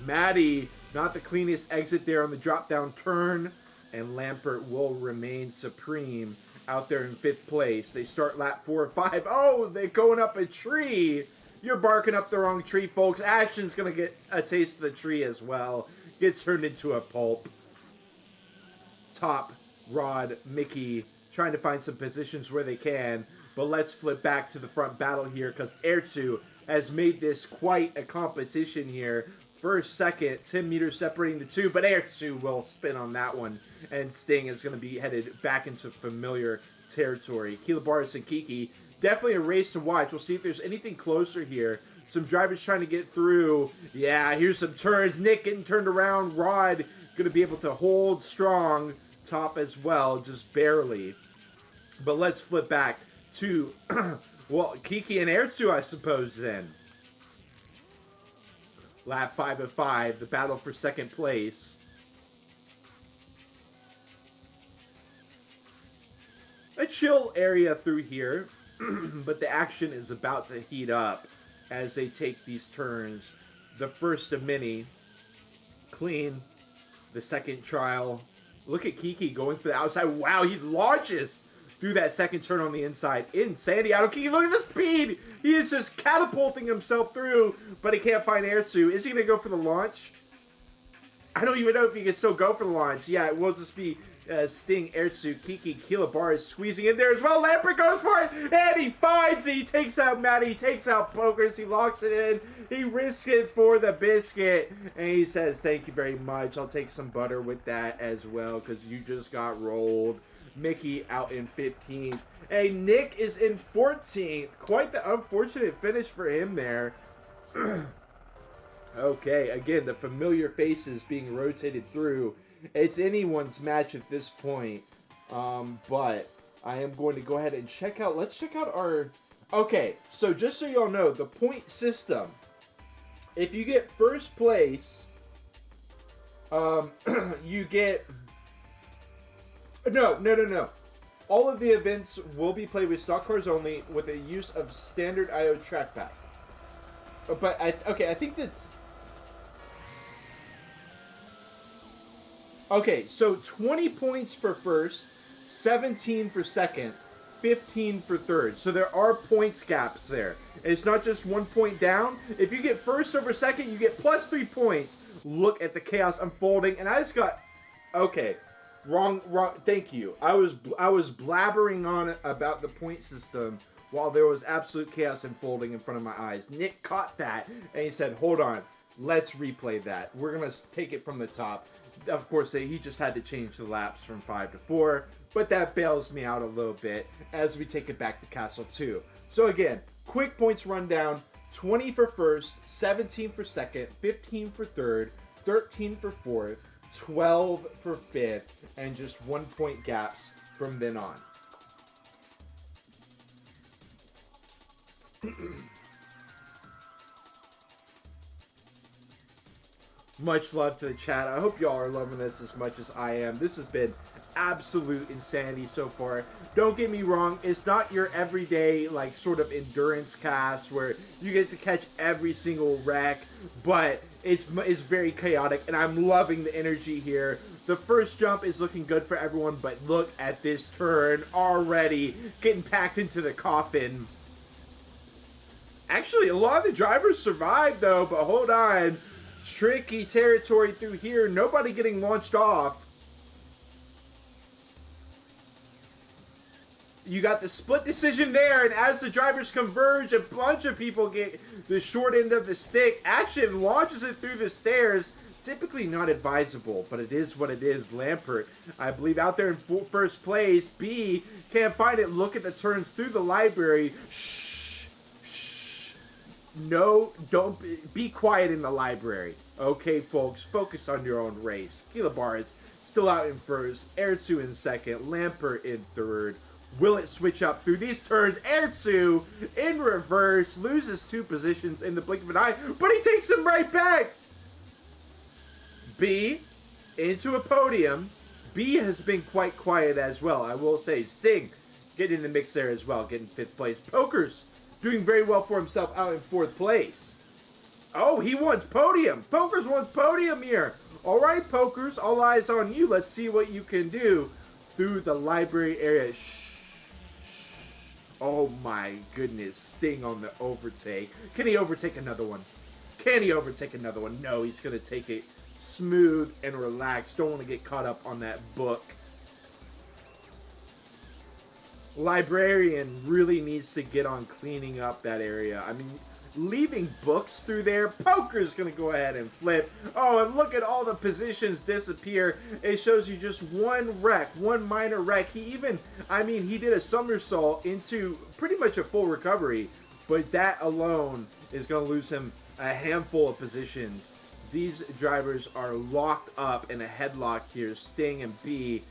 Maddie, not the cleanest exit there on the drop-down turn. And Lampert will remain supreme out there in 5th place. They start lap 4 or 5. Oh, they're going up a tree. You're barking up the wrong tree, folks. Ashton's going to get a taste of the tree as well. Gets turned into a pulp. Top, Rod, Mickey, trying to find some positions where they can. But let's flip back to the front battle here because Ertzu has made this quite a competition here. First, second, 10 meters separating the two, but Air2 will spin on that one, and Sting is going to be headed back into familiar territory. Kilobaris and Kiki, definitely a race to watch. We'll see if there's anything closer here. Some drivers trying to get through. Yeah, here's some turns. Nick getting turned around. Rod going to be able to hold strong. Top as well, just barely. But let's flip back to, well, Kiki and Air2, I suppose, then. Lap 5 of 5, the battle for second place. A chill area through here, but the action is about to heat up as they take these turns. The first of many. Clean. The second trial. Look at Kiki going for the outside. Wow, he launches through that second turn on the inside. Insanity out of Kiki. Look at the speed. He is just catapulting himself through, but he can't find Air2. Is he going to go for the launch? I don't even know if he can still go for the launch. Yeah, it will just be Sting, Air2, Kiki, Kilobar is squeezing in there as well. Lampert goes for it, and he finds it. He takes out Matty. He takes out Pokers. He locks it in. He risks it for the biscuit, and he says, thank you very much. I'll take some butter with that as well, because you just got rolled. Mickey out in 15th. Hey, Nick is in 14th. Quite the unfortunate finish for him there. Okay, again, the familiar faces being rotated through. It's anyone's match at this point. But I am going to go ahead and check out. Let's check out our... Okay, so just so y'all know, the point system. If you get first place, you get... No. All of the events will be played with stock cars only with a use of standard IO track pack. But, I think that's... Okay, so 20 points for first, 17 for second, 15 for third. So there are points gaps there. It's not just 1 point down. If you get first over second, you get plus 3 points. Look at the chaos unfolding. And I just got... Okay. Wrong. Thank you. I was blabbering on about the point system while there was absolute chaos unfolding in front of my eyes. Nick caught that, and he said, hold on. Let's replay that. We're going to take it from the top. Of course, he just had to change the laps from 5 to 4, but that bails me out a little bit as we take it back to Castle 2. So again, quick points rundown. 20 for first, 17 for second, 15 for third, 13 for fourth, 12 for fifth, and just 1 point gaps from then on. Much love to the chat. I hope y'all are loving this as much as I am. This has been absolute insanity so far. Don't get me wrong, it's not your everyday like sort of endurance cast where you get to catch every single wreck, but it's very chaotic, and I'm loving the energy here. The first jump is looking good for everyone, but look at this turn already getting packed into the coffin. Actually, a lot of the drivers survived though, but hold on. Tricky territory through here. Nobody getting launched off. You got the split decision there, and as the drivers converge, a bunch of people get the short end of the stick. Action launches it through the stairs. Typically not advisable, but it is what it is. Lampert, I believe, out there in first place. B can't find it. Look at the turns through the library. Shh. No, don't be quiet in the library. Okay, folks, focus on your own race. Kilobar is still out in first. Air2 in second. Lampert in third. Will it switch up through these turns? Air2 in reverse. Loses 2 positions in the blink of an eye, but he takes them right back. B into a podium. B has been quite quiet as well, I will say. Sting getting in the mix there as well, getting 5th place. Pokers doing very well for himself out in 4th place. Oh, he wants podium. Pokers wants podium here. All right, Pokers, all eyes on you. Let's see what you can do through the library area. Shh. Oh my goodness, Sting on the overtake. Can he overtake another one? Can he overtake another one? No, he's going to take it smooth and relaxed. Don't want to get caught up on that book. Librarian really needs to get on cleaning up that area. I mean, leaving books through there. Poker's gonna go ahead and flip. Oh, and look at all the positions disappear. It shows you just one wreck, one minor wreck. He even, I mean, he did a somersault into pretty much a full recovery, but that alone is gonna lose him a handful of positions. These drivers are locked up in a headlock here. Sting and B,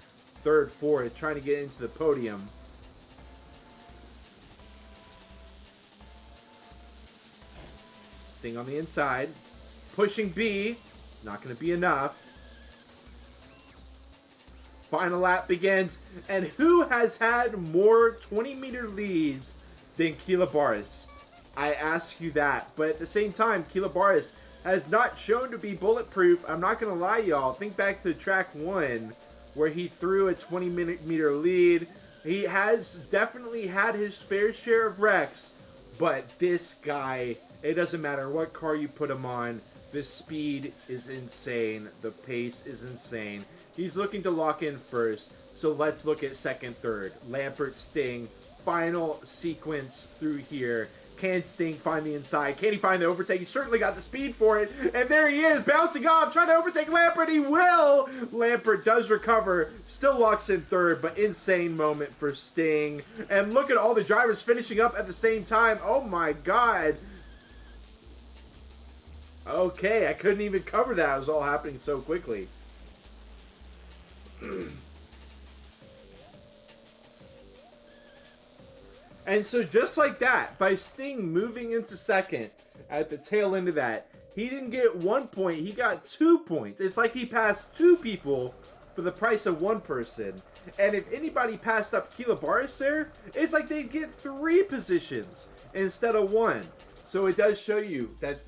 third, fourth, trying to get into the podium. Sting on the inside. Pushing B. Not going to be enough. Final lap begins. And who has had more 20-meter leads than Kilabaris? I ask you that. But at the same time, Kilabaris has not shown to be bulletproof. I'm not going to lie, y'all. Think back to track 1 where he threw a 20-meter lead. He has definitely had his fair share of wrecks. But this guy, it doesn't matter what car you put him on, the speed is insane. The pace is insane. He's looking to lock in first. So let's look at second, third. Lampert, Sting, final sequence through here. Can Sting find the inside? Can he find the overtake? He certainly got the speed for it. And there he is, bouncing off, trying to overtake Lampert. He will! Lampert does recover, still locks in third, but insane moment for Sting. And look at all the drivers finishing up at the same time. Oh my god. Okay, I couldn't even cover that. It was all happening so quickly. And so just like that, by Sting moving into second at the tail end of that, he didn't get 1 point, he got 2 points. It's like he passed 2 people for the price of 1 person. And if anybody passed up Kilabaris there, it's like they'd get 3 positions instead of 1. So it does show you that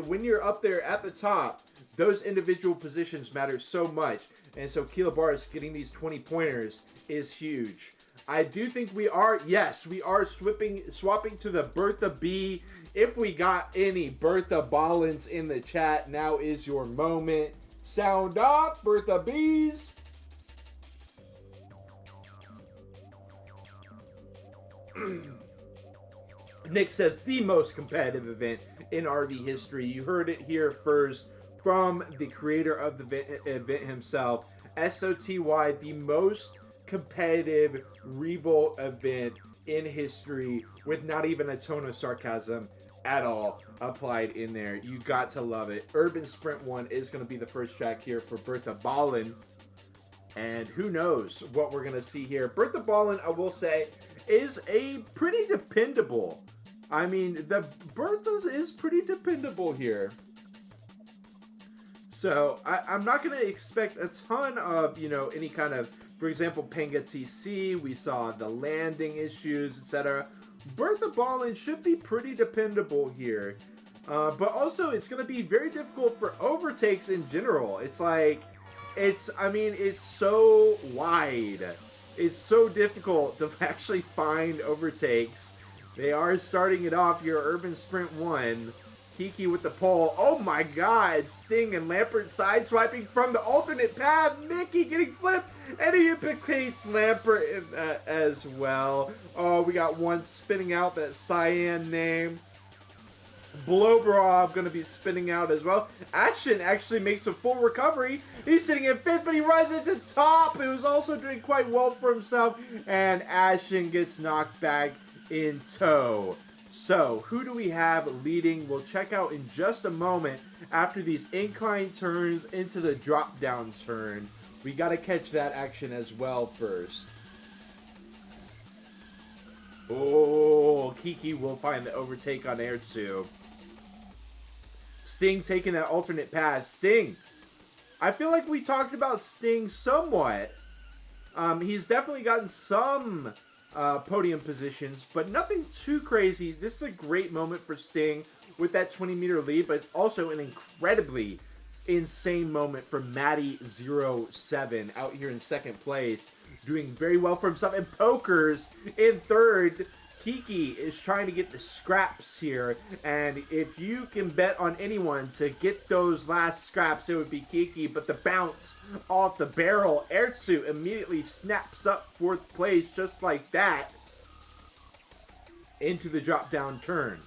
when you're up there at the top, those individual positions matter so much. And so Kilabaris getting these 20 pointers is huge. I do think we are swapping to the Bertha B. If we got any Bertha Ballins in the chat, now is your moment. Sound off, Bertha B's. Nick says, the most competitive event in RV history. You heard it here first from the creator of the event himself. SOTY, the most competitive Revolt event in history, with not even a tone of sarcasm at all applied in there. You got to love it. Urban Sprint 1 is going to be the first track here for Bertha Ballin. And who knows what we're going to see here. Bertha Ballin, I will say, is a pretty dependable. I mean, the Bertha's is pretty dependable here. So, I'm not going to expect a ton of, any kind of, for example, Panga TC, we saw the landing issues, etc. Bertha Ballin should be pretty dependable here. But also, it's going to be very difficult for overtakes in general. It's like, it's so wide. It's so difficult to actually find overtakes. They are starting it off here, Urban Sprint 1. Kiki with the pole. Oh my god, Sting and Lampert sideswiping from the alternate path. Mickey getting flipped, and he implicates Lampert as well. Oh, we got one spinning out, that Cyan name. Blobrov going to be spinning out as well. Ashen actually makes a full recovery. He's sitting in 5th, but he rises to top. He was also doing quite well for himself, and Ashen gets knocked back in tow. So, who do we have leading? We'll check out in just a moment after these incline turns into the drop-down turn. We got to catch that action as well first. Oh, Kiki will find the overtake on Air 2. Sting taking that alternate pass. Sting. I feel like we talked about Sting somewhat. He's definitely gotten some podium positions, but nothing too crazy. This is a great moment for Sting with that 20-meter lead, but it's also an incredibly insane moment for Matty07 out here in second place, doing very well for himself. And Pokers in third. Kiki is trying to get the scraps here, and if you can bet on anyone to get those last scraps, it would be Kiki. But the bounce off the barrel, Ertsu immediately snaps up 4th place just like that into the drop down turn.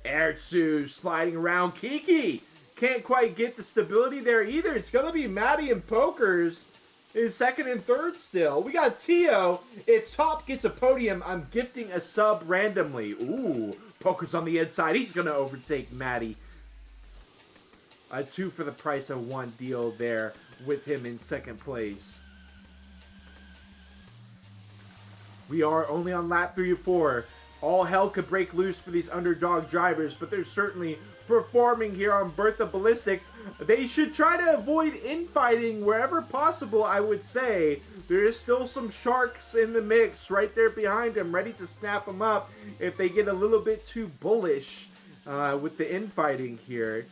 Ertsu sliding around. Kiki can't quite get the stability there either. It's going to be Maddie and Pokers in second and third still. We got Tio. If Top gets a podium, I'm gifting a sub randomly. Ooh, Pokers on the inside. He's going to overtake Maddie. A 2 for the price of 1 deal there with him in second place. We are only on lap 3 of 4. All hell could break loose for these underdog drivers, but they're certainly performing here on Bertha Ballistics. They should try to avoid infighting wherever possible, I would say. There is still some sharks in the mix right there behind them, ready to snap them up if they get a little bit too bullish with the infighting here.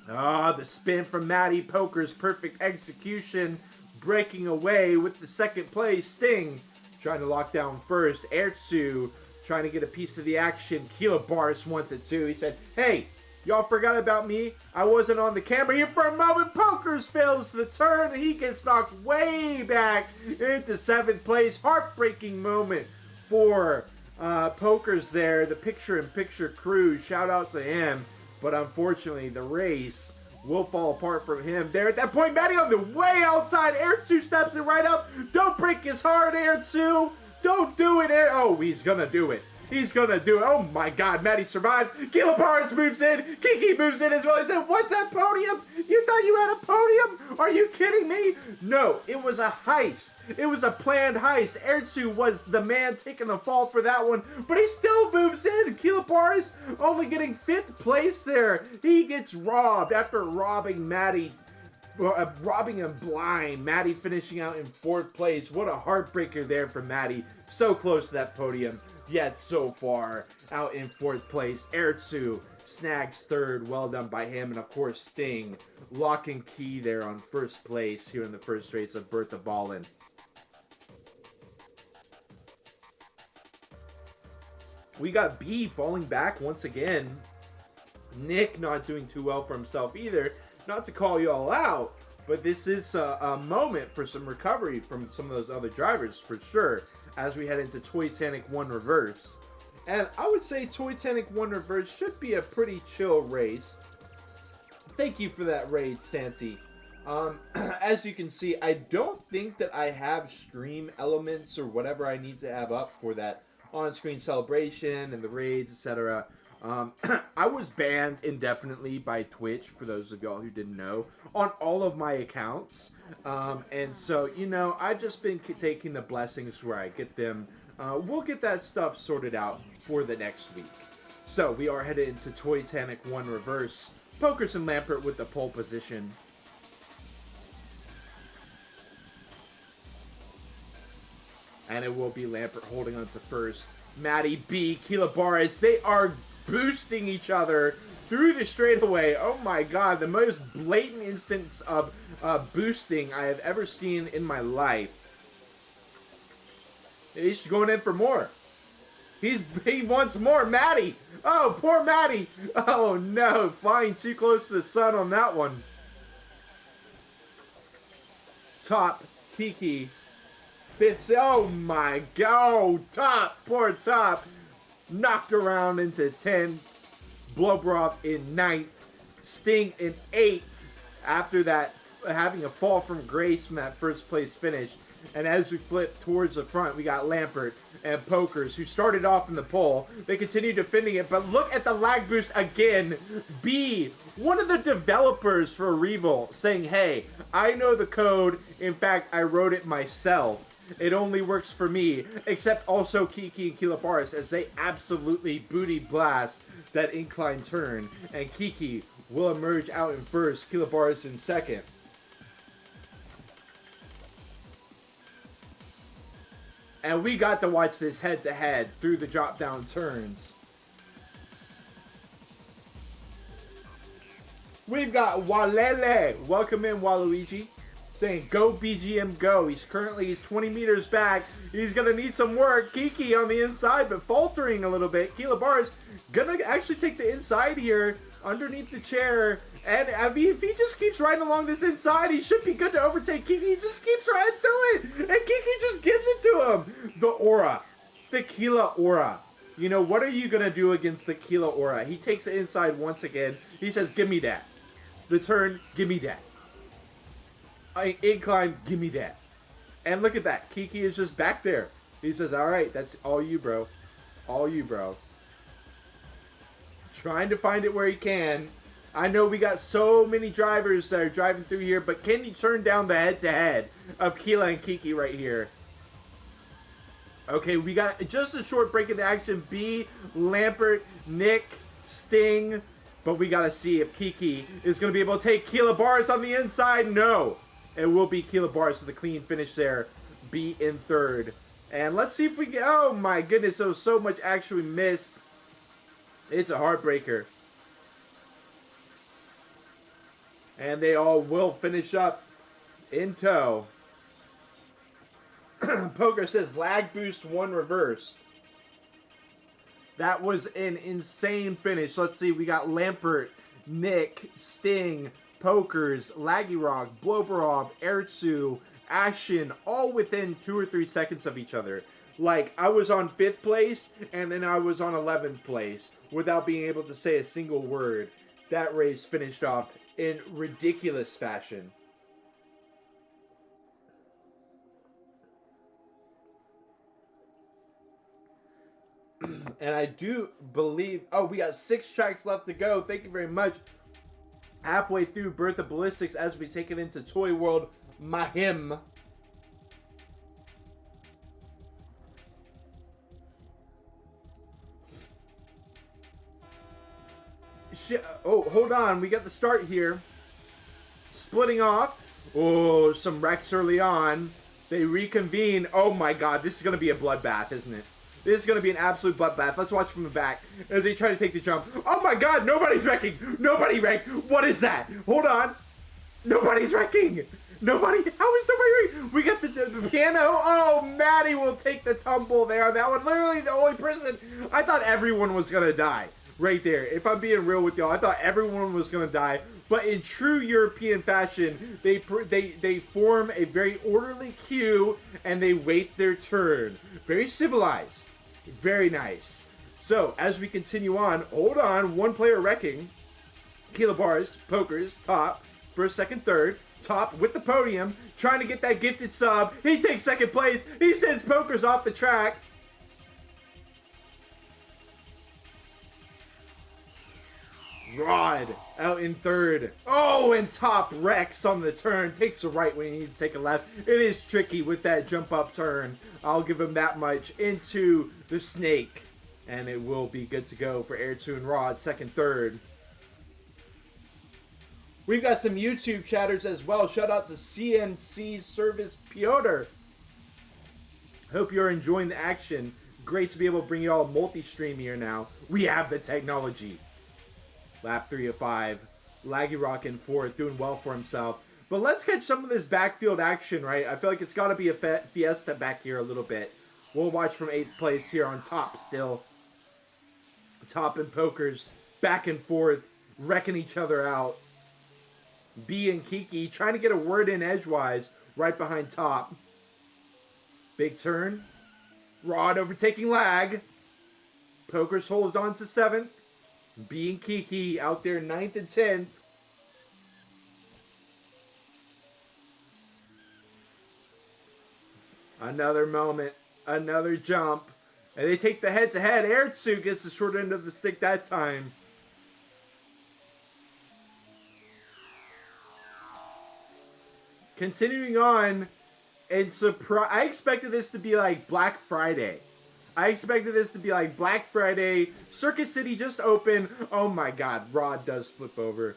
The spin from Maddie. Poker's perfect execution, breaking away with the second place. Sting trying to lock down first. Ertsu trying to get a piece of the action. Kilobaris wants it too. He said, hey, y'all forgot about me. I wasn't on the camera here for a moment. Pokers fails the turn. He gets knocked way back into 7th place. Heartbreaking moment for Pokers there. The picture-in-picture crew. Shout out to him. But unfortunately, the race will fall apart from him. There at that point, Maddie on the way outside. Ertsu steps it right up. Don't break his heart, Ertsu. Don't do it. Oh, he's going to do it. He's going to do it. Oh, my God. Maddie survives. Kilobaris moves in. Kiki moves in as well. He said, what's that podium? You thought you had a podium? Are you kidding me? No, it was a heist. It was a planned heist. Ertsu was the man taking the fall for that one, but he still moves in. Kilobaris only getting 5th place there. He gets robbed after robbing Maddie. Robbing him blind. Maddie finishing out in 4th place. What a heartbreaker there for Maddie. So close to that podium, yet so far out in 4th place. Ertsu snags 3rd. Well done by him. And of course, Sting lock and key there on 1st place here in the first race of Bertha Ballin. We got B falling back once again. Nick not doing too well for himself either. Not to call you all out, but this is a moment for some recovery from some of those other drivers for sure as we head into Toytanic 1 Reverse. And I would say Toytanic 1 Reverse should be a pretty chill race. Thank you for that raid, Santi. As you can see, I don't think that I have stream elements or whatever I need to have up for that on-screen celebration and the raids, etc. I was banned indefinitely by Twitch, for those of y'all who didn't know, on all of my accounts. And so, you know, I've just been taking the blessings where I get them. We'll get that stuff sorted out for the next week. So, we are headed into Toytanic 1 Reverse. Pokers and Lampert with the pole position. And it will be Lampert holding on to first. Maddie B, Kilobaris, they are boosting each other through the straightaway. Oh my God, the most blatant instance of boosting I have ever seen in my life. He's going in for more. He wants more. Maddie. Oh, poor Maddie. Oh no, flying too close to the sun on that one. Top, Kiki. 5th. Oh my God. Oh, Top. Poor Top. Knocked around into 10th. Blobrov in 9th. Sting in 8th. After that, having a fall from grace from that 1st place finish. And as we flip towards the front, we got Lampert and Pokers, who started off in the pole. They continue defending it, but look at the lag boost again. B, one of the developers for Revol, saying, hey, I know the code. In fact, I wrote it myself. It only works for me, except also Kiki and Kilobaris, as they absolutely booty blast that incline turn. And Kiki will emerge out in first, Kilobaris in second. And we got to watch this head-to-head through the drop-down turns. We've got Walele. Welcome in, Waluigi. Saying, go BGM, go. He's 20 meters back. He's going to need some work. Kiki on the inside, but faltering a little bit. Kilobaris going to actually take the inside here underneath the chair. And, I mean, if he just keeps riding along this inside, he should be good to overtake Kiki. He just keeps riding through it. And Kiki just gives it to him. The aura. Tequila aura. You know, what are you going to do against the Kila Aura? He takes it inside once again. He says, give me that. The turn, give me that. Incline, give me that. And look at that. Kiki is just back there. He says, all right, that's all you, bro. All you, bro. Trying to find it where he can. I know we got so many drivers that are driving through here, but can you turn down the head-to-head of Kila and Kiki right here? Okay, we got just a short break in the action. B, Lampert, Nick, Sting. But we got to see if Kiki is going to be able to take Kila Bars on the inside. No. It will be Kila Bars with a clean finish there. B in third. And let's see if we get... Oh, my goodness. There was so much action we missed. It's a heartbreaker. And they all will finish up in tow. Poker says lag boost 1 reverse. That was an insane finish. Let's see. We got Lampert, Nick, Sting, Pokers, Laggy Rock, Bloberov, Ertzu, Ashen, all within 2 or 3 seconds of each other. Like, I was on 5th place, and then I was on 11th place without being able to say a single word. That race finished off in ridiculous fashion. And I do believe... Oh, we got 6 tracks left to go. Thank you very much. Halfway through Birth of Ballistics as we take it into Toy World Mahim. Oh, hold on. We got the start here. Splitting off. Oh, some wrecks early on. They reconvene. Oh my god, this is going to be a bloodbath, isn't it? This is going to be an absolute bloodbath. Let's watch from the back as they try to take the jump. Oh my god, nobody's wrecking. Nobody wrecked. What is that? Hold on. Nobody's wrecking. Nobody. How is nobody wrecking? We got the piano. Oh, Maddie will take the tumble there. That one, literally the only person. I thought everyone was going to die right there. If I'm being real with y'all, I thought everyone was going to die. But in true European fashion, they form a very orderly queue and they wait their turn. Very civilized. Very nice. So, as we continue on, hold on, 1 player wrecking. Kila Bars, Pokers, top, first, second, third, top with the podium, trying to get that gifted sub. He takes 2nd place. He sends Pokers off the track. Rod out in 3rd. Oh, and top wrecks on the turn. Takes a right when you need to take a left. It is tricky with that jump up turn. I'll give him that much. Into the snake. And it will be good to go for Air 2 and Rod, 2nd, 3rd. We've got some YouTube chatters as well. Shout out to CNC Service Piotr. Hope you're enjoying the action. Great to be able to bring you all multi-stream here now. We have the technology. Lap 3 of 5. Laggy Rock in 4th, doing well for himself. But let's catch some of this backfield action, right? I feel like it's got to be a fiesta back here a little bit. We'll watch from 8th place here on top still. Top and Pokers back and forth, wrecking each other out. B and Kiki trying to get a word in edgewise right behind top. Big turn. Rod overtaking Lag. Pokers holds on to 7th. B and Kiki out there 9th and 10th. Another moment. Another jump. And they take the head-to-head. Ertzu gets the short end of the stick that time. Continuing on. And I expected this to be like Black Friday. I expected this to be like Black Friday. Circus City just opened. Oh my god. Rod does flip over.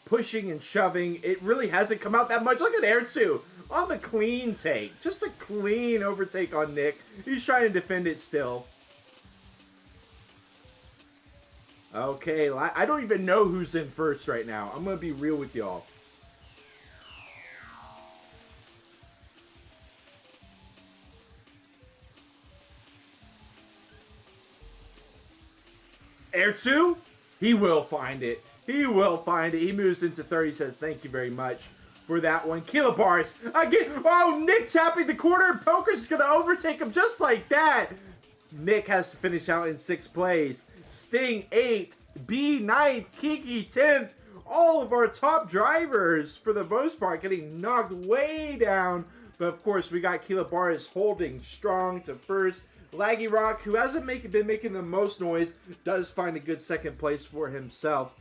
Pushing and shoving. It really hasn't come out that much. Look at Ertzu on the clean take. Just a clean overtake on Nick. He's trying to defend it still. Okay, I don't even know who's in first right now. I'm going to be real with y'all. Ertzu? He will find it. He will find it. He moves into third. He says, thank you very much for that one. Kilobars again. Oh, Nick tapping the corner. Poker's is going to overtake him just like that. Nick has to finish out in 6th place. Sting 8th. B 9th. Kiki 10th. All of our top drivers, for the most part, getting knocked way down. But, of course, we got Kilobars holding strong to 1st. Laggy Rock, who hasn't been making the most noise, does find a good 2nd place for himself.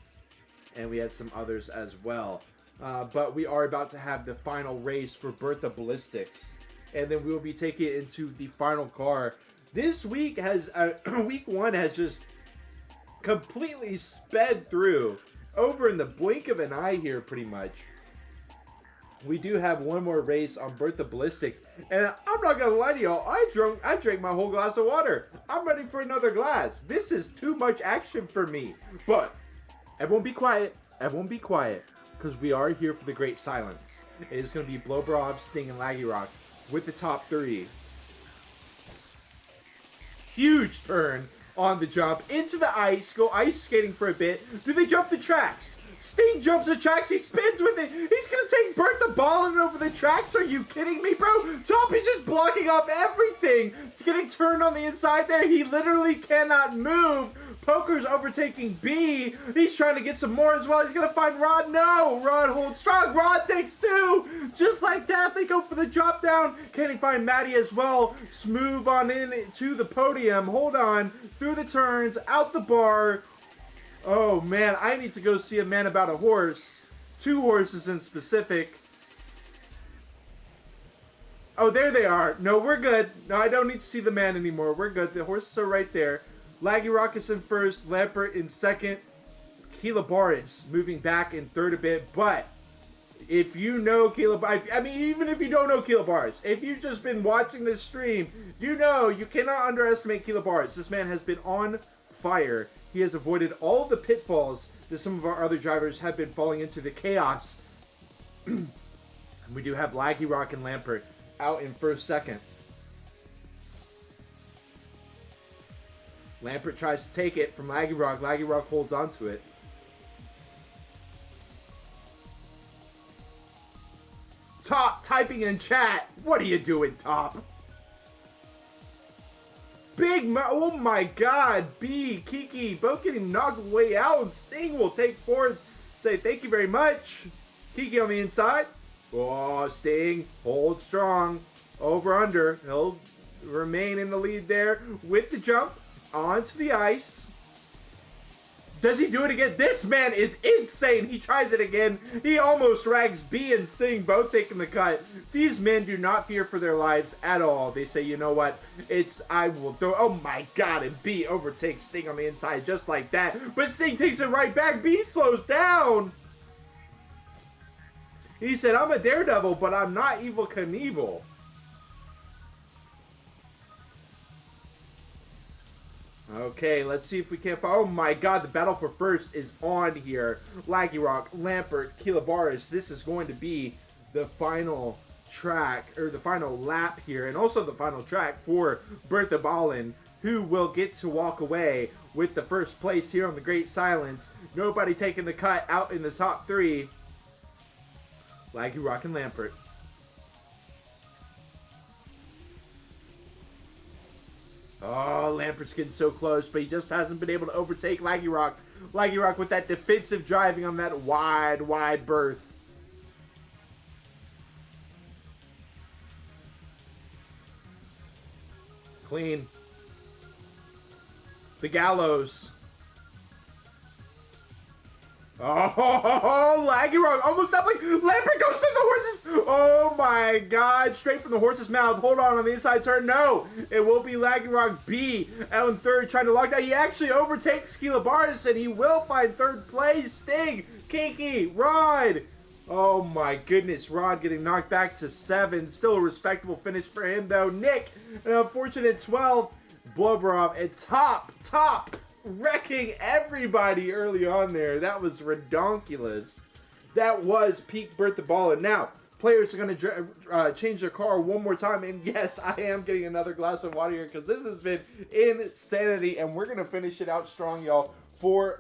And we had some others as well. But we are about to have the final race for Bertha Ballistics. And then we will be taking it into the final car. This week has, week 1 has just completely sped through. Over in the blink of an eye here, pretty much. We do have one more race on Bertha Ballistics. And I'm not going to lie to y'all, I drank my whole glass of water. I'm ready for another glass. This is too much action for me. But everyone be quiet. Everyone be quiet. Because we are here for the great silence. It is going to be Blobrov, Sting, and Laggy Rock with the top 3. Huge turn on the jump into the ice. Go ice skating for a bit. Do they jump the tracks? Sting jumps the tracks. He spins with it. He's going to take Bertha Ballin over the tracks. Are you kidding me, bro? Top is just blocking off everything. He's getting turned on the inside there. He literally cannot move. Poker's overtaking B. He's trying to get some more as well. He's going to find Rod. No. Rod holds strong. Rod takes 2. Just like that, they go for the drop down. Can he find Maddie as well? Smooth on in to the podium. Hold on. Through the turns. Out the bar. Oh, man. I need to go see a man about a horse. 2 horses in specific. Oh, there they are. No, we're good. No, I don't need to see the man anymore. We're good. The horses are right there. Laggy Rock is in 1st, Lampert in 2nd, Kilobars moving back in 3rd a bit. But if you know Kilobars, I mean, even if you don't know Kilobars, if you've just been watching this stream, you know you cannot underestimate Kilobars. This man has been on fire. He has avoided all of the pitfalls that some of our other drivers have been falling into, the chaos. We do have Laggy Rock and Lampert out in 1st, 2nd. Lampert tries to take it from Laggy Rock. Laggy Rock holds on to it. Top typing in chat. What are you doing, Top? Oh my God. B, Kiki, both getting knocked way out. Sting will take 4th. Say thank you very much. Kiki on the inside. Oh, Sting holds strong. Over under. He'll remain in the lead there with the jump. Onto the ice. Does he do it again? This man is insane. He tries it again. He almost rags B and Sting, both taking the cut. These men do not fear for their lives at all. They say, you know what? I will throw. Oh my God. And B overtakes Sting on the inside just like that. But Sting takes it right back. B slows down. He said, I'm a daredevil, but I'm not Evel Knievel. Okay, let's see if we can't follow. Oh my God, the battle for 1st is on here. Laggy Rock, Lampert, Kilobars. This is going to be the final track, or the final lap here, and also the final track for Bertha Ballin, who will get to walk away with the 1st place here on the Great Silence. Nobody taking the cut out in the top 3. Laggy Rock and Lampert. Oh, Lampert's getting so close, but he just hasn't been able to overtake Laggy Rock. Laggy Rock with that defensive driving on that wide berth. Clean. The gallows. Oh, Laggy Rock almost up like Lampert goes through the horses. Oh my God, straight from the horse's mouth. Hold on the inside turn. No, it will be Laggy Rock B out in 3rd, trying to lock down. He actually overtakes Kilobars and he will find 3rd place. Sting, Kiki, Rod. Oh my goodness, Rod getting knocked back to 7. Still a respectable finish for him though. Nick, an unfortunate 12. Blobrov at top. Wrecking everybody early on there. That was redonkulous. That was peak Bertha Ballin. Now, players are going to change their car one more time. And yes, I am getting another glass of water here because this has been insanity. And we're going to finish it out strong, y'all. 4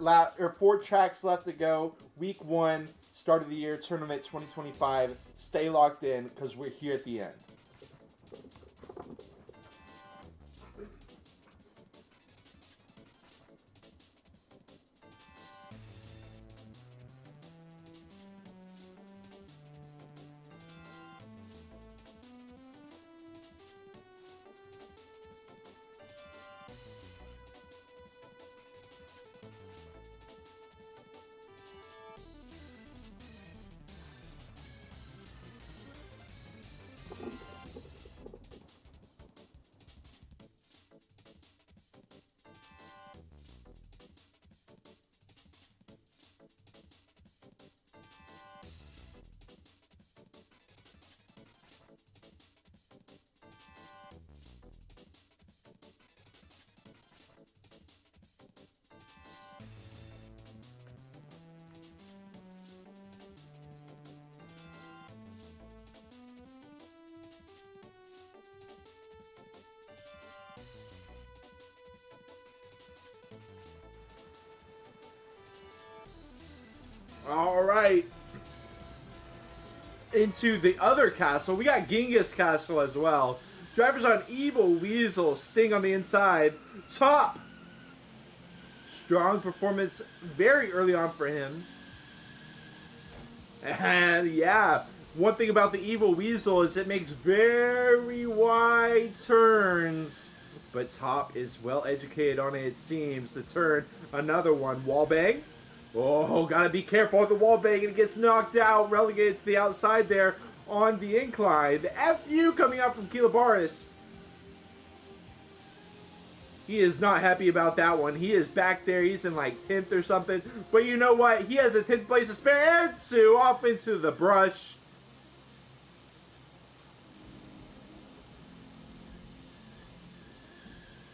tracks left to go. Week 1 Start of the year tournament 2025. Stay locked in because we're here at the end. All right. Into the other castle. We got Genghis Castle as well. Drivers on Evil Weasel. Sting on the inside. Top. Strong performance very early on for him. And yeah, one thing about the Evil Weasel is it makes very wide turns. But Top is well educated on it seems to turn. Another one. Wallbang. Oh, gotta be careful with the wall bang, and it gets knocked out, relegated to the outside there on the incline. The FU coming out from Kilabaris. He is not happy about that one. He is back there. He's in like 10th or something. But you know what? He has a 10th place to spare. Ertsu off into the brush.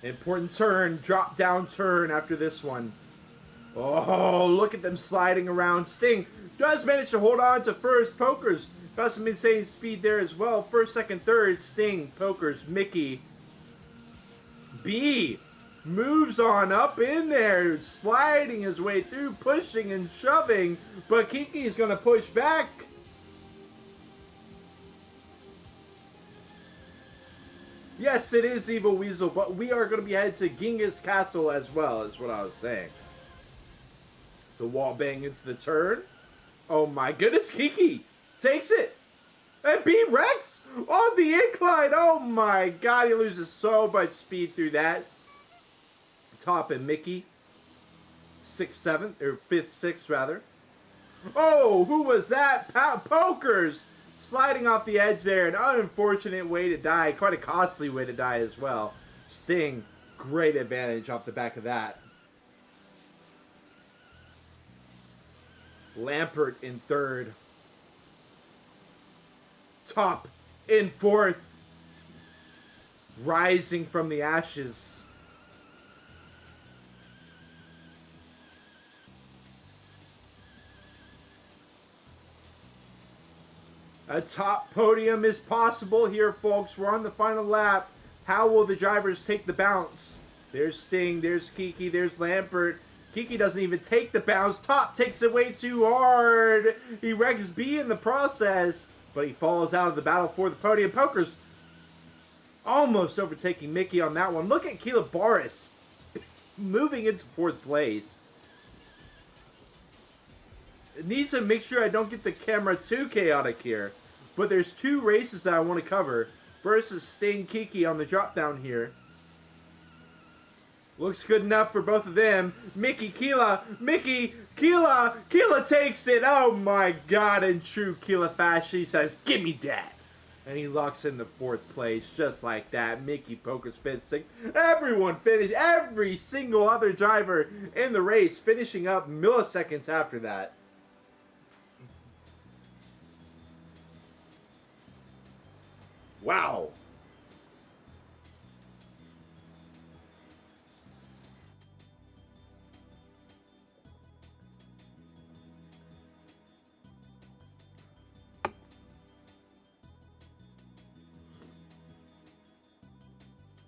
Important turn. Drop down turn after this one. Oh, look at them sliding around. Sting does manage to hold on to first. Pokers got some insane speed there as well. First, second, third. Sting, Pokers, Mickey. B moves on up in there, sliding his way through, pushing and shoving. But Kiki is going to push back. Yes, it is Evil Weasel, but we are going to be headed to Genghis Castle as well, is what I was saying. The wall bang into the turn. Oh my goodness, Kiki takes it. And B Rex on the incline. Oh my god, he loses so much speed through that. Top and Mickey. 6th, 7th, or 5th, 6th rather. Oh, who was that? Pokers sliding off the edge there. An unfortunate way to die. Quite a costly way to die as well. Sting, great advantage off the back of that. Lampert in 3rd. Top in 4th. Rising from the ashes. A top podium is possible here, folks. We're on the final lap. How will the drivers take the bounce? There's Sting, there's Kiki, there's Lampert. Kiki doesn't even take the bounce. Top takes it way too hard. He wrecks B in the process, but he falls out of the battle for the podium. Pokers almost overtaking Mickey on that one. Look at Kilabaris moving into 4th place. It needs to make sure I don't get the camera too chaotic here, but there's 2 races that I want to cover. First is Sting Kiki on the drop down here. Looks good enough for both of them. Mickey, Keela, Mickey, Keela, Keela takes it. Oh my god, in true Keela fashion, he says, "Give me that." And he locks in the 4th place, just like that. Mickey Pokers finished 6th. Everyone finished, every single other driver in the race finishing up milliseconds after that. Wow.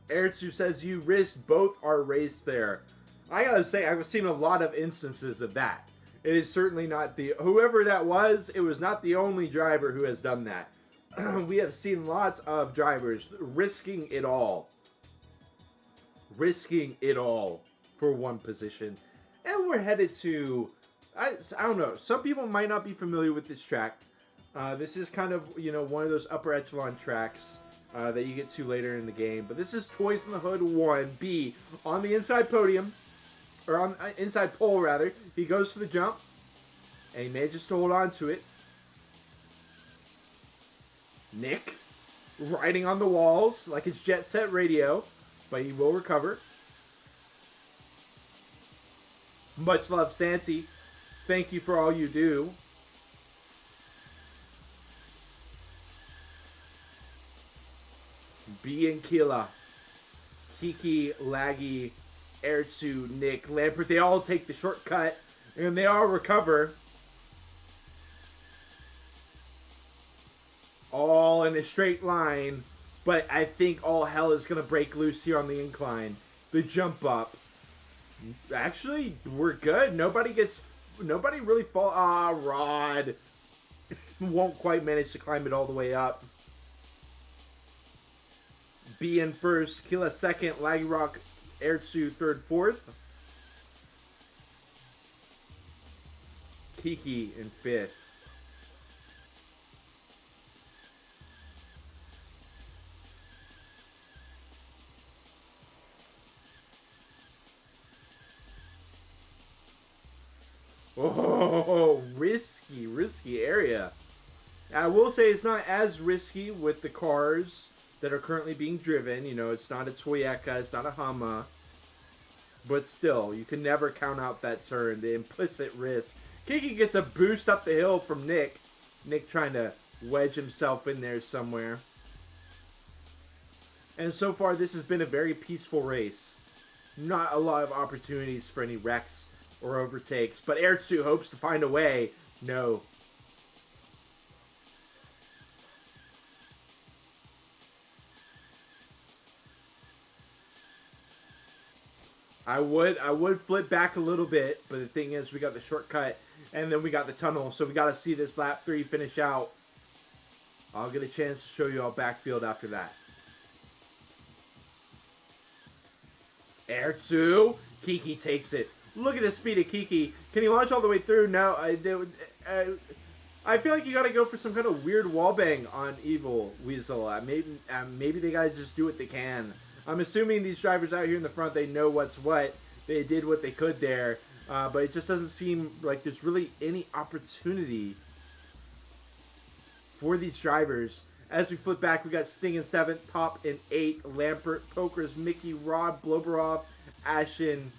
Ertsu says you risked both our race there. I gotta say, I've seen a lot of instances of that. It is certainly not whoever that was, it was not the only driver who has done that. We have seen lots of drivers risking it all. Risking it all for one position. And we're headed to, I don't know, some people might not be familiar with this track. This is kind of, one of those upper echelon tracks that you get to later in the game. But this is Toys in the Hood 1B on the inside podium. Or on inside pole, rather. He goes for the jump. And he manages to hold on to it. Nick riding on the walls like it's Jet Set Radio. But he will recover. Much love, Santi. Thank you for all you do. B and Kila. Kiki, Laggy, Ertzu, Nick, Lampert, they all take the shortcut, and they all recover. All in a straight line, but I think all hell is going to break loose here on the incline. The jump up. Actually, we're good. Nobody really fall. Rod won't quite manage to climb it all the way up. B in first, Kila second, Laggy Rock, Ertzu third, fourth. Kiki in fifth. Oh, risky area. I will say it's not as risky with the cars that are currently being driven. It's not a Toyota, it's not a Hummer. But still, you can never count out that turn, the implicit risk. Kiki gets a boost up the hill from Nick. Nick trying to wedge himself in there somewhere. And so far, this has been a very peaceful race. Not a lot of opportunities for any wrecks or overtakes. But Ertzu hopes to find a way. No. I would flip back a little bit, but the thing is, we got the shortcut, and then we got the tunnel, so we got to see this lap 3 finish out. I'll get a chance to show you all backfield after that. Ertzu, Kiki takes it. Look at the speed of Kiki. Can he launch all the way through? No, I feel like you got to go for some kind of weird wallbang on Evil Weasel. Maybe they got to just do what they can. I'm assuming these drivers out here in the front, they know what's what. They did what they could there. But it just doesn't seem like there's really any opportunity for these drivers. As we flip back, we got Sting in 7th, Top in 8th, Lampert, Pokers, Mickey, Rod, Bloberov, Ashen.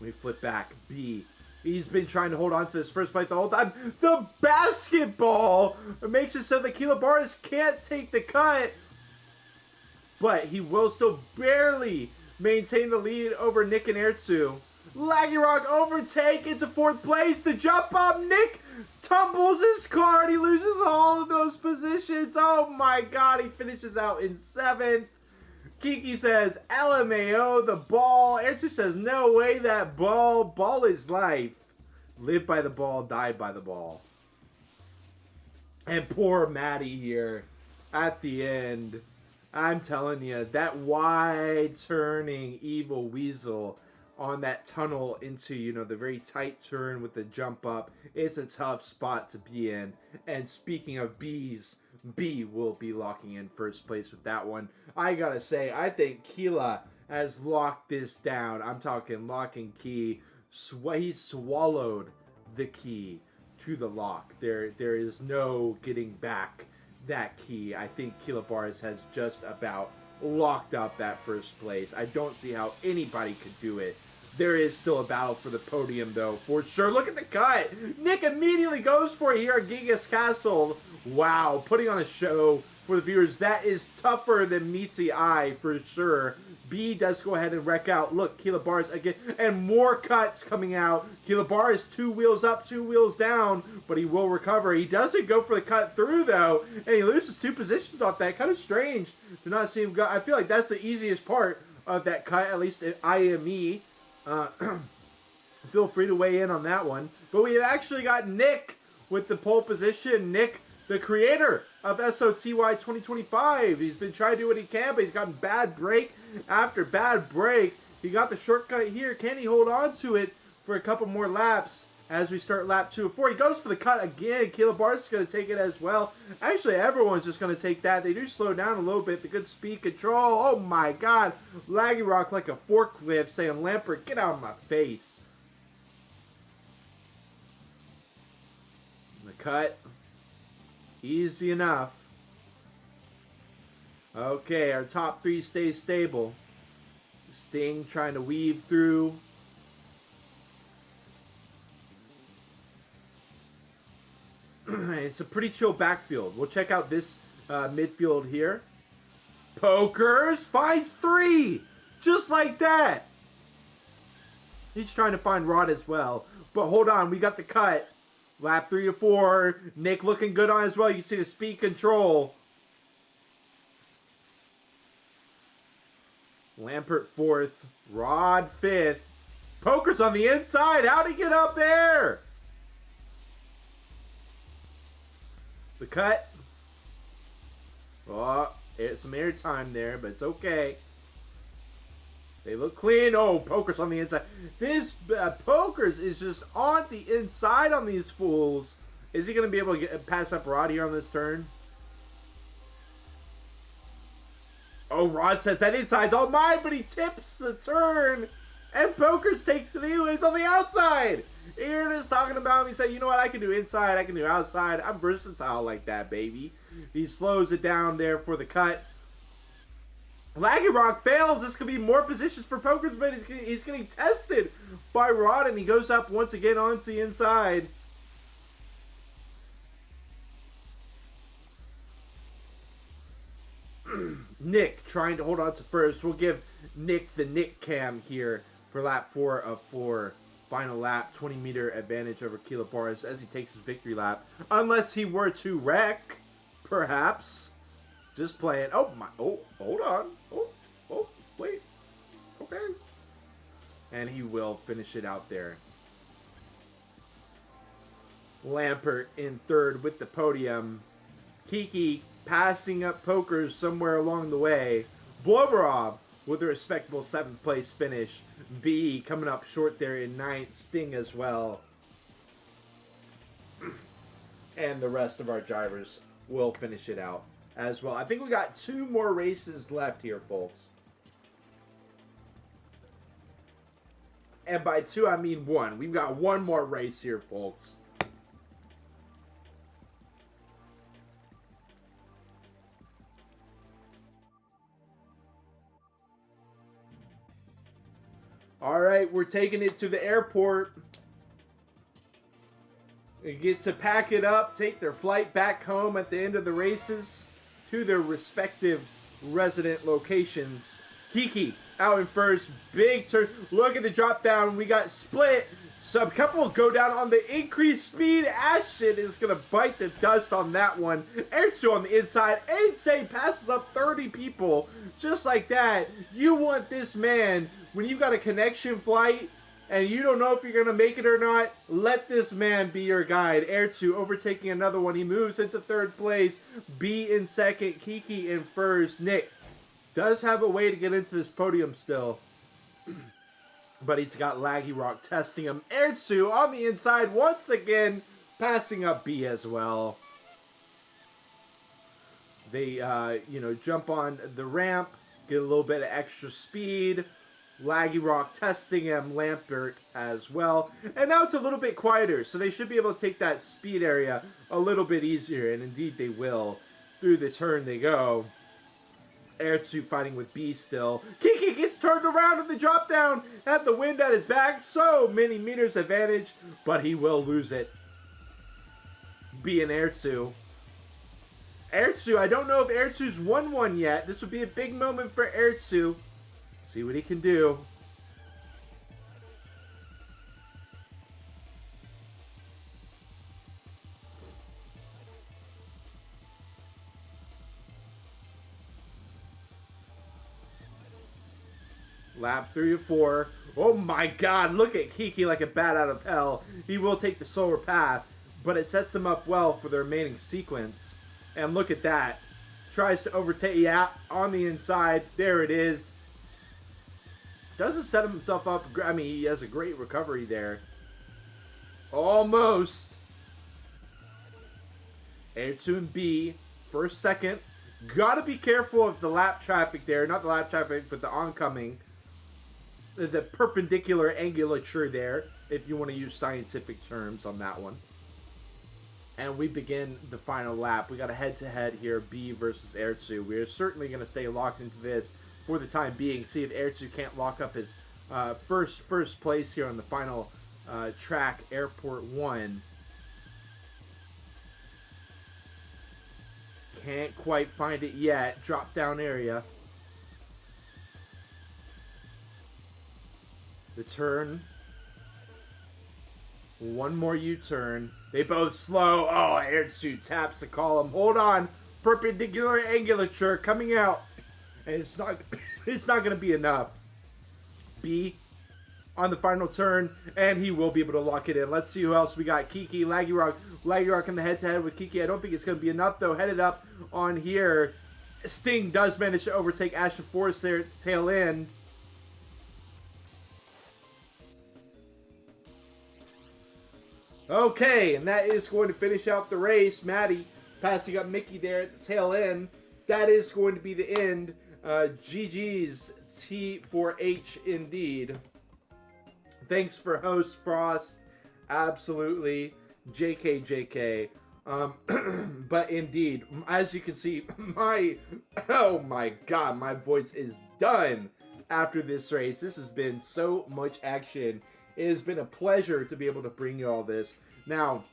We flip back, B. He's been trying to hold on to this first place the whole time. The basketball makes it so that Kila Barnes can't take the cut. But he will still barely maintain the lead over Nick and Ertzu. Laggy Rock overtake into 4th place. The jump up. Nick tumbles his car and he loses all of those positions. Oh my god, he finishes out in 7th. Kiki says, LMAO, the ball. Ertzu says, no way, that ball. Ball is life. Live by the ball, die by the ball. And poor Maddie here at the end. I'm telling you, that wide turning Evil Weasel on that tunnel into, the very tight turn with the jump up. It's a tough spot to be in. And speaking of B's, B will be locking in first place with that one. I gotta say, I think Kila has locked this down. I'm talking lock and key. He swallowed the key to the lock. There is no getting back that key. I think Kila Barnes has just about locked up that first place. I don't see how anybody could do it. There is still a battle for the podium, though, for sure. Look at the cut. Nick immediately goes for it here at Gigas Castle. Wow, putting on a show for the viewers. That is tougher than meets the eye, for sure. B does go ahead and wreck out. Look, Kila Barnes again, and more cuts coming out. Kila Barnes 2 wheels up, 2 wheels down, but he will recover. He doesn't go for the cut through, though, and he loses 2 positions off that. Kind of strange to not see him go. I feel like that's the easiest part of that cut, at least at IME. Feel free to weigh in on that one. But we've actually got Nick with the pole position. Nick, the creator of SOTY 2025. He's been trying to do what he can, but he's gotten bad break after bad break. He got the shortcut here. Can he hold on to it for a couple more laps as we start lap 2 of 4? He goes for the cut again. Caleb Bart's going to take it as well. Actually, everyone's just going to take that. They do slow down a little bit. The good speed control. Oh my God. Laggy Rock like a forklift saying, Lampert, get out of my face. The cut. Easy enough. Okay, our top 3 stays stable. Sting trying to weave through. It's a pretty chill backfield. We'll check out this midfield here. Pokers finds 3. Just like that. He's trying to find Rod as well. But hold on, we got the cut. Lap 3 of 4. Nick looking good on as well. You see the speed control. Lampert 4th. Rod 5th. Poker's on the inside. How'd he get up there? The cut. Oh, it's some air time there, but it's okay. They look clean. Oh, Poker's on the inside. This Poker's is just on the inside on these fools. Is he going to be able to pass up Rod here on this turn? Oh, Rod says that inside's all mine, but he tips the turn. And Poker's takes it anyways on the outside. Aaron is talking about him. He said, you know what? I can do inside. I can do outside. I'm versatile like that, baby. He slows it down there for the cut. Laggy Rock fails. This could be more positions for Pokers, but he's getting tested by Rod, and he goes up once again onto the inside. Nick trying to hold on to first. We'll give Nick the Nick cam here for lap 4 of 4. Final lap, 20-meter advantage over Caleb Barnes as he takes his victory lap. Unless he were to wreck, perhaps. Just playing. Oh, my. Oh, hold on. Oh, wait. Okay. And he will finish it out there. Lampert in 3rd with the podium. Kiki passing up Pokers somewhere along the way. Bloberov with a respectable 7th place finish. B coming up short there in 9th. Sting as well. And the rest of our drivers will finish it out as well. I think we got 2 more races left here, folks. And by 2, I mean 1. We've got 1 more race here, folks. All right, we're taking it to the airport. They get to pack it up, take their flight back home at the end of the races to their respective resident locations. Kiki out in first, big turn. Look at the drop down. We got split. So a couple go down on the increased speed. Ashton is going to bite the dust on that one. Ertzu on the inside. Insane passes up 30 people. Just like that. You want this man, when you've got a connection flight and you don't know if you're going to make it or not, let this man be your guide. Ertzu overtaking another one. He moves into 3rd place. B in 2nd. Kiki in 1st. Nick does have a way to get into this podium still. But he's got Laggy Rock testing him. Ertzu on the inside once again, passing up B as well. They, jump on the ramp, get a little bit of extra speed. Laggy Rock testing him, Lampert as well. And now it's a little bit quieter, so they should be able to take that speed area a little bit easier, and indeed they will. Through the turn they go. Ertzu fighting with B still. Kiki gets turned around in the drop down. Had the wind at his back. So many meters advantage, but he will lose it. B and Ertzu. Ertzu, I don't know if Ertzu's won one yet. This would be a big moment for Ertzu. See what he can do. Lap 3 of 4. Oh my god, look at Kiki like a bat out of hell. He will take the slower path, but it sets him up well for the remaining sequence. And look at that. Tries to overtake, yeah, on the inside. There it is. Doesn't set himself up, I mean, he has a great recovery there. Almost. A2 and B, first, second. Gotta be careful of the lap traffic there. Not the lap traffic, but the oncoming. The perpendicular angulature there, if you want to use scientific terms on that one. And we begin the final lap. We got a head-to-head here, B versus Airtsu. We're certainly going to stay locked into this for the time being. See if Airtsu can't lock up his first place here on the final track, Airport 1. Can't quite find it yet. Drop down area. The turn. One more U-turn. They both slow. Oh, Airtsu taps the column. Hold on. Perpendicular angulature coming out. And it's not going to be enough. B on the final turn, and he will be able to lock it in. Let's see who else we got. Kiki, Laggy Rock in the head-to-head with Kiki. I don't think it's going to be enough, though. Headed up on here. Sting does manage to overtake Ashton Forrest there at the tail end. Okay, and that is going to finish out the race. Maddie passing up Mickey there at the tail end. That is going to be the end. GG's T4H indeed. Thanks for host Frost. Absolutely. JK. But indeed, as you can see, oh my god, my voice is done after this race. This has been so much action. It has been a pleasure to be able to bring you all this. Now,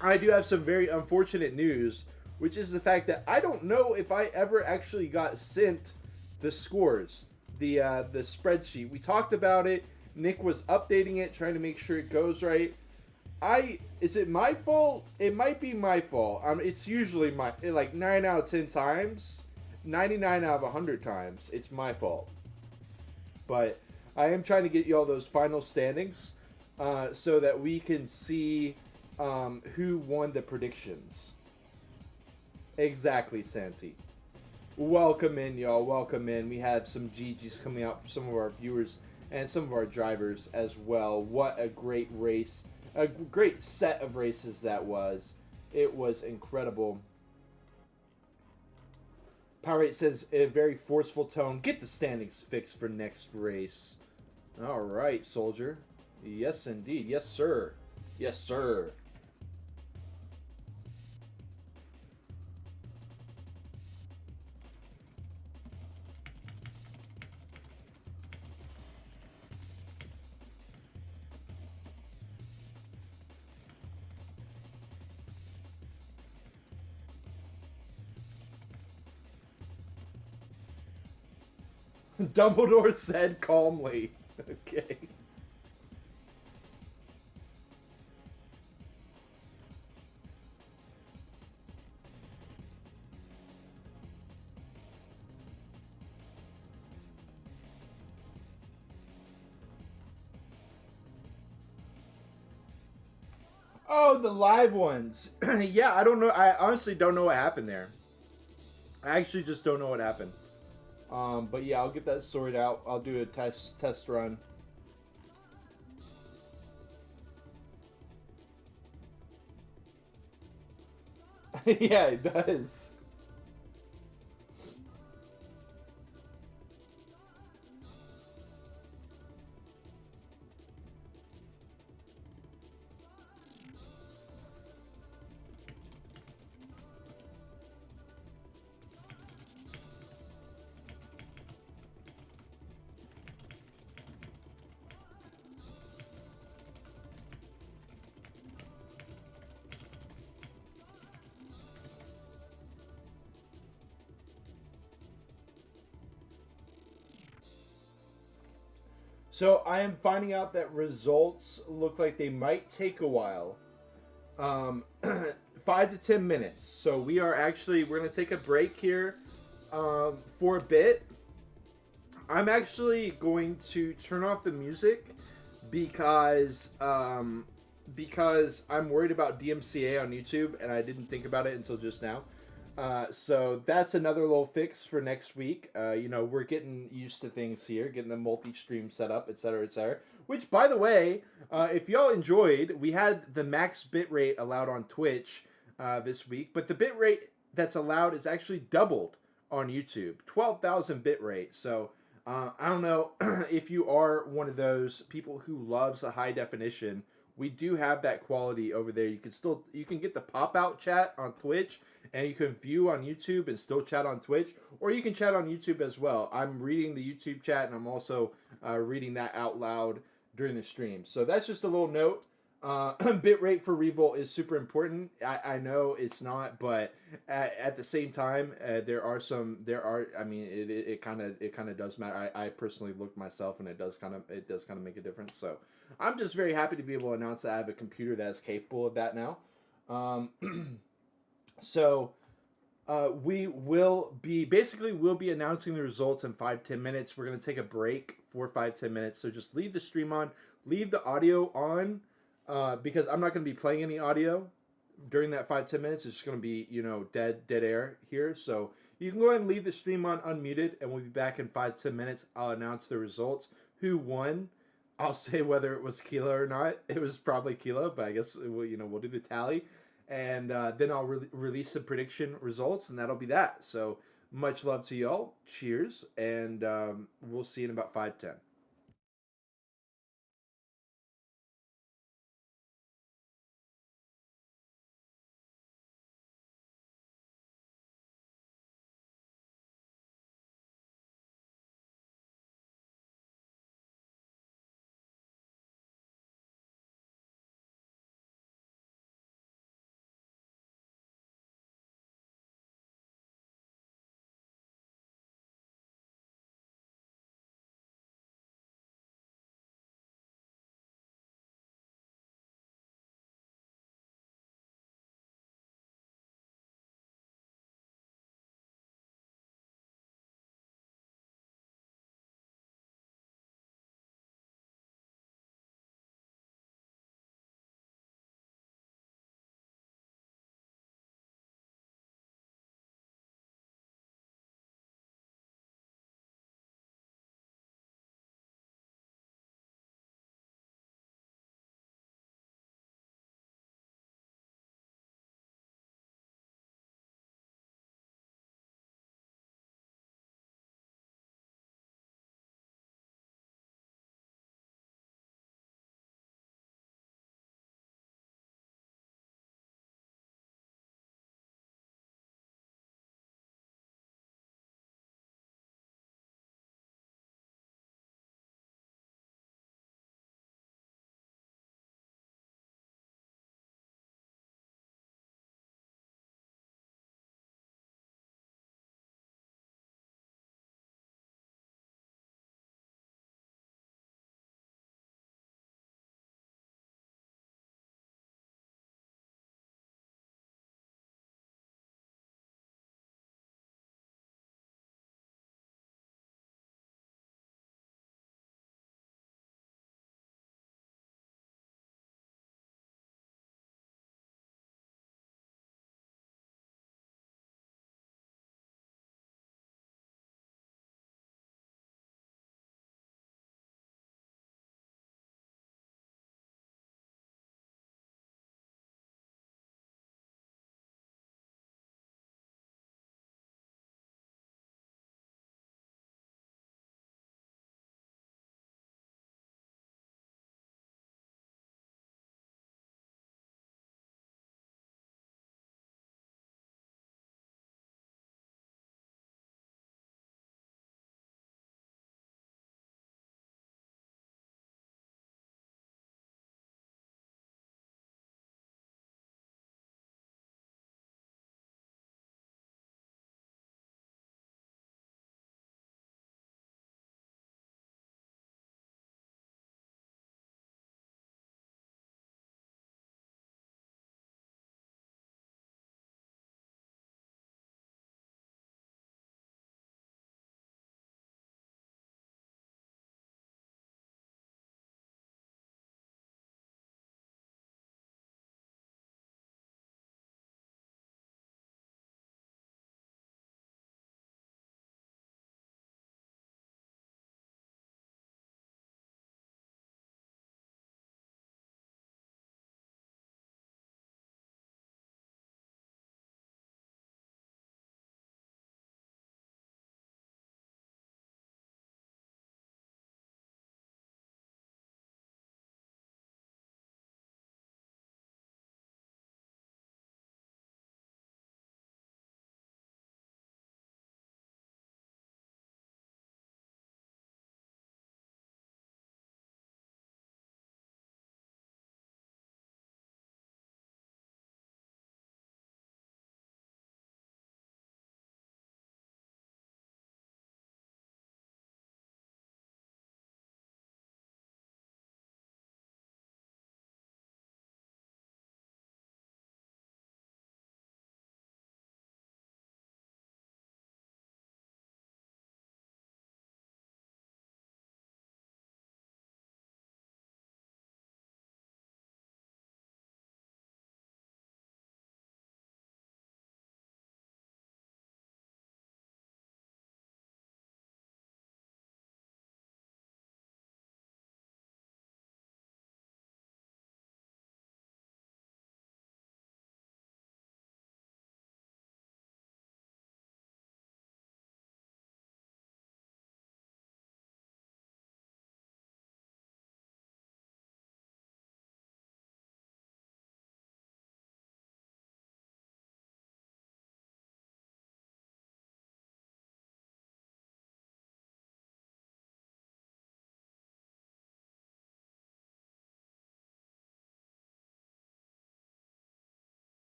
I do have some very unfortunate news, which is the fact that I don't know if I ever actually got sent the scores, the spreadsheet. We talked about it. Nick was updating it, trying to make sure it goes right. Is it my fault? It might be my fault. It's usually like 9 out of 10 times, 99 out of 100 times, it's my fault. But I am trying to get you all those final standings so that we can see who won the predictions. Exactly, Santi. Welcome in, y'all. Welcome in. We have some GGs coming out from some of our viewers and some of our drivers as well. What a great race. A great set of races that was. It was incredible. Powerade says in a very forceful tone, get the standings fixed for next race. All right, soldier. Yes, indeed. Yes, sir. Yes, sir. Dumbledore said calmly. Okay. Oh, the live ones. Yeah, I don't know. I honestly don't know what happened there. I actually just don't know what happened. But yeah, I'll get that sorted out. I'll do a test run. Yeah, it does. So I am finding out that results look like they might take a while. 5 to 10 minutes. So we're going to take a break here for a bit. I'm actually going to turn off the music because because I'm worried about DMCA on YouTube, and I didn't think about it until just now. So that's another little fix for next week. You know, we're getting used to things here, getting the multi-stream set up, etc., etc. Which, by the way, if y'all enjoyed, we had the max bitrate allowed on Twitch this week, but the bitrate that's allowed is actually doubled on YouTube, 12,000 bitrate. So I don't know if you are one of those people who loves a high definition. We do have that quality over there. You can get the pop out chat on Twitch, and you can view on YouTube and still chat on Twitch, or you can chat on YouTube as well. I'm reading the YouTube chat, and I'm also reading that out loud during the stream. So that's just a little note. Bitrate for Revolt is super important. I know it's not, but at the same time, I mean, it kind of does matter. I personally looked myself, and it does kind of make a difference. So I'm just very happy to be able to announce that I have a computer that is capable of that now. Um, so we will be we'll be announcing the results in 5-10 minutes. We're gonna take a break for 5-10 minutes. So just leave the stream on, leave the audio on, because I'm not gonna be playing any audio during that 5-10 minutes. It's just gonna be dead air here. So you can go ahead and leave the stream on unmuted, and we'll be back in 5-10 minutes. I'll announce the results. Who won? I'll say whether it was Kilo or not. It was probably Kilo, but I guess we'll do the tally, and then I'll release the prediction results, and that'll be that. So much love to y'all. Cheers, and we'll see you in about 5-10.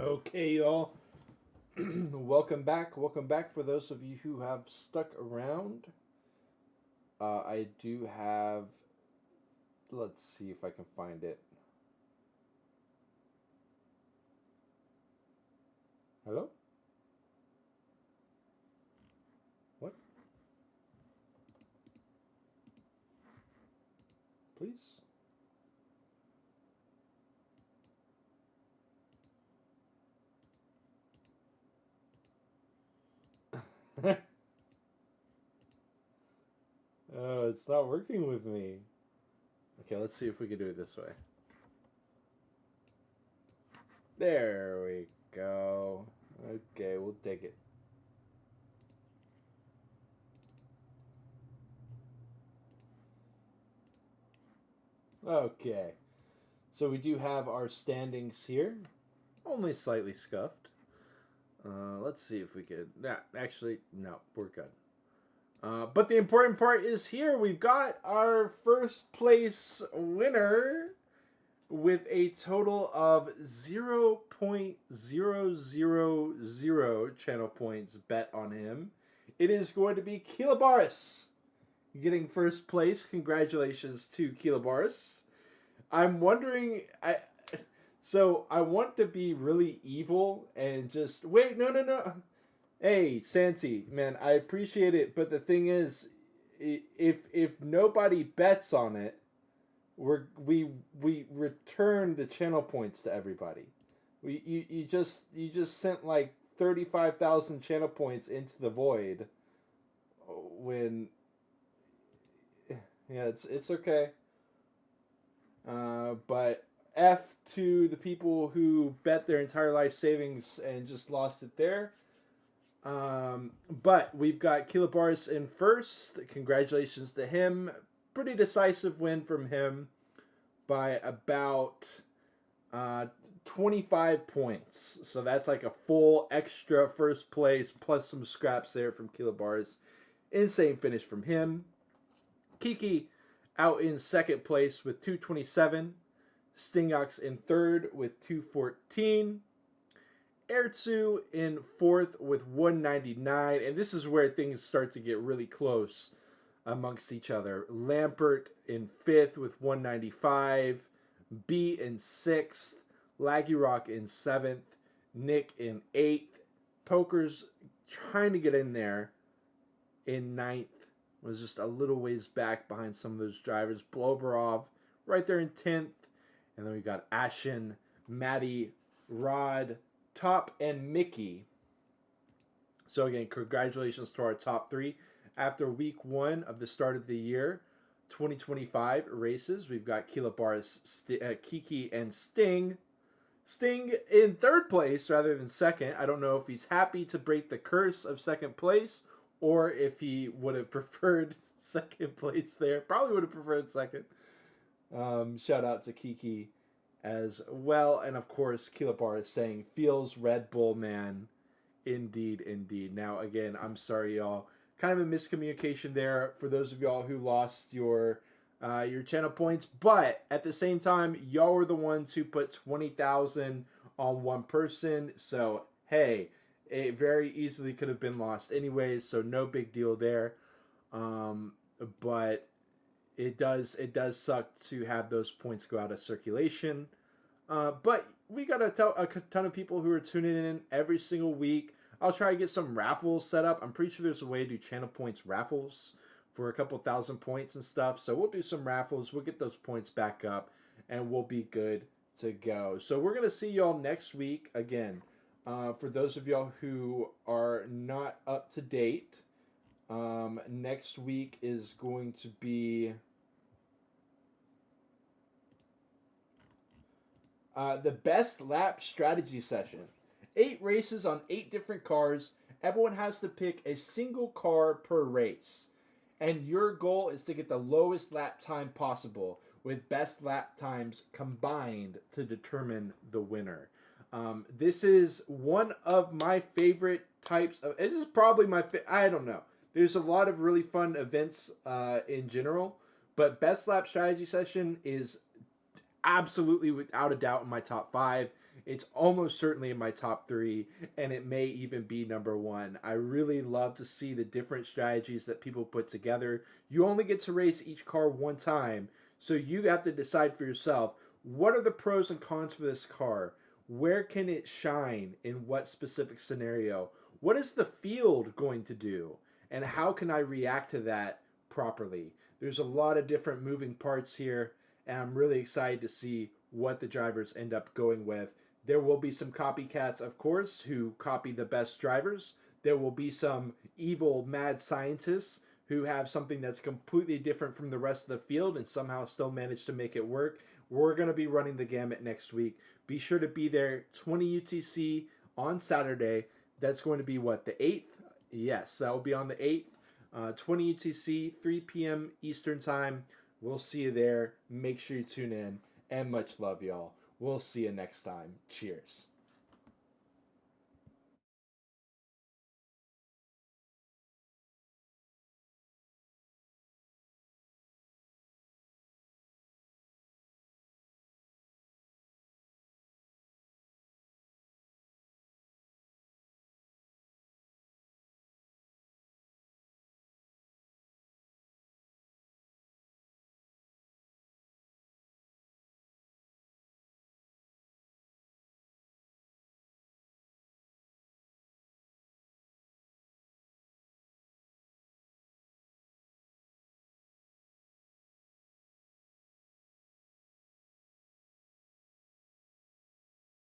Okay, y'all. Welcome back. Welcome back for those of you who have stuck around. I do have. Let's see if I can find it. Hello? What? Please? Oh, it's not working with me. Okay, let's see if we can do it this way. There we go. Okay, we'll take it. Okay. So we do have our standings here. Only slightly scuffed. Let's see if we could. Nah, actually, no, we're good. But the important part is here. We've got our first place winner with a total of 0.000 channel points bet on him. It is going to be Kilabaris getting first place. Congratulations to Kilabaris. I'm wondering. So I want to be really evil and just wait. No. Hey, Santi, man, I appreciate it, but the thing is, if nobody bets on it, we return the channel points to everybody. You just sent like 35,000 channel points into the void. When yeah, it's okay. But F to the people who bet their entire life savings and just lost it there. But we've got Kilabaris in first. Congratulations to him. Pretty decisive win from him by about 25 points. So that's like a full extra first place plus some scraps there from Kilabaris. Insane finish from him. Kiki out in second place with 227. Stingox in third with 214. Ertzu in fourth with 199. And this is where things start to get really close amongst each other. Lampert in fifth with 195. B in sixth. Laggy Rock in seventh. Nick in eighth. Poker's trying to get in there in ninth. Was just a little ways back behind some of those drivers. Bloberov right there in 10th. And then we got Ashen, Maddie, Rod, Top, and Mickey. So again, congratulations to our top three. After week one of the start of the year, 2025 races, we've got Kilabaris, Kiki, and Sting. Sting in third place rather than second. I don't know if he's happy to break the curse of second place or if he would have preferred second place there. Probably would have preferred second. Shout out to Kiki as well. And of course, Kilabar is saying, feels Red Bull, man. Indeed, indeed. Now, again, I'm sorry, y'all. Kind of a miscommunication there for those of y'all who lost your channel points. But at the same time, y'all were the ones who put 20,000 on one person. So, hey, it very easily could have been lost anyways. So, no big deal there. But it does suck to have those points go out of circulation. But we got a ton of people who are tuning in every single week. I'll try to get some raffles set up. I'm pretty sure there's a way to do channel points raffles for a couple thousand points and stuff. So we'll do some raffles. We'll get those points back up and we'll be good to go. So we're going to see y'all next week again. For those of y'all who are not up to date, next week is going to be the best lap strategy session. 8 races on 8 different cars. Everyone has to pick a single car per race. And your goal is to get the lowest lap time possible with best lap times combined to determine the winner. This is one of my favorite types of... This is probably my... I don't know. There's a lot of really fun events in general. But best lap strategy session is absolutely without a doubt in my top 5. It's almost certainly in my top 3, and it may even be number 1. I really love to see the different strategies that people put together. You only get to race each car one time, so you have to decide for yourself, what are the pros and cons for this car? Where can it shine in what specific scenario? What is the field going to do? And how can I react to that properly? There's a lot of different moving parts here, and I'm really excited to see what the drivers end up going with. There will be some copycats, of course, who copy the best drivers. There will be some evil mad scientists who have something that's completely different from the rest of the field and somehow still manage to make it work. We're going to be running the gamut next week. Be sure to be there, 20 UTC on Saturday. That's going to be what, the 8th? Yes, that will be on the 8th. 20 UTC, 3 p.m. Eastern Time. We'll see you there. Make sure you tune in. And much love, y'all. We'll see you next time. Cheers.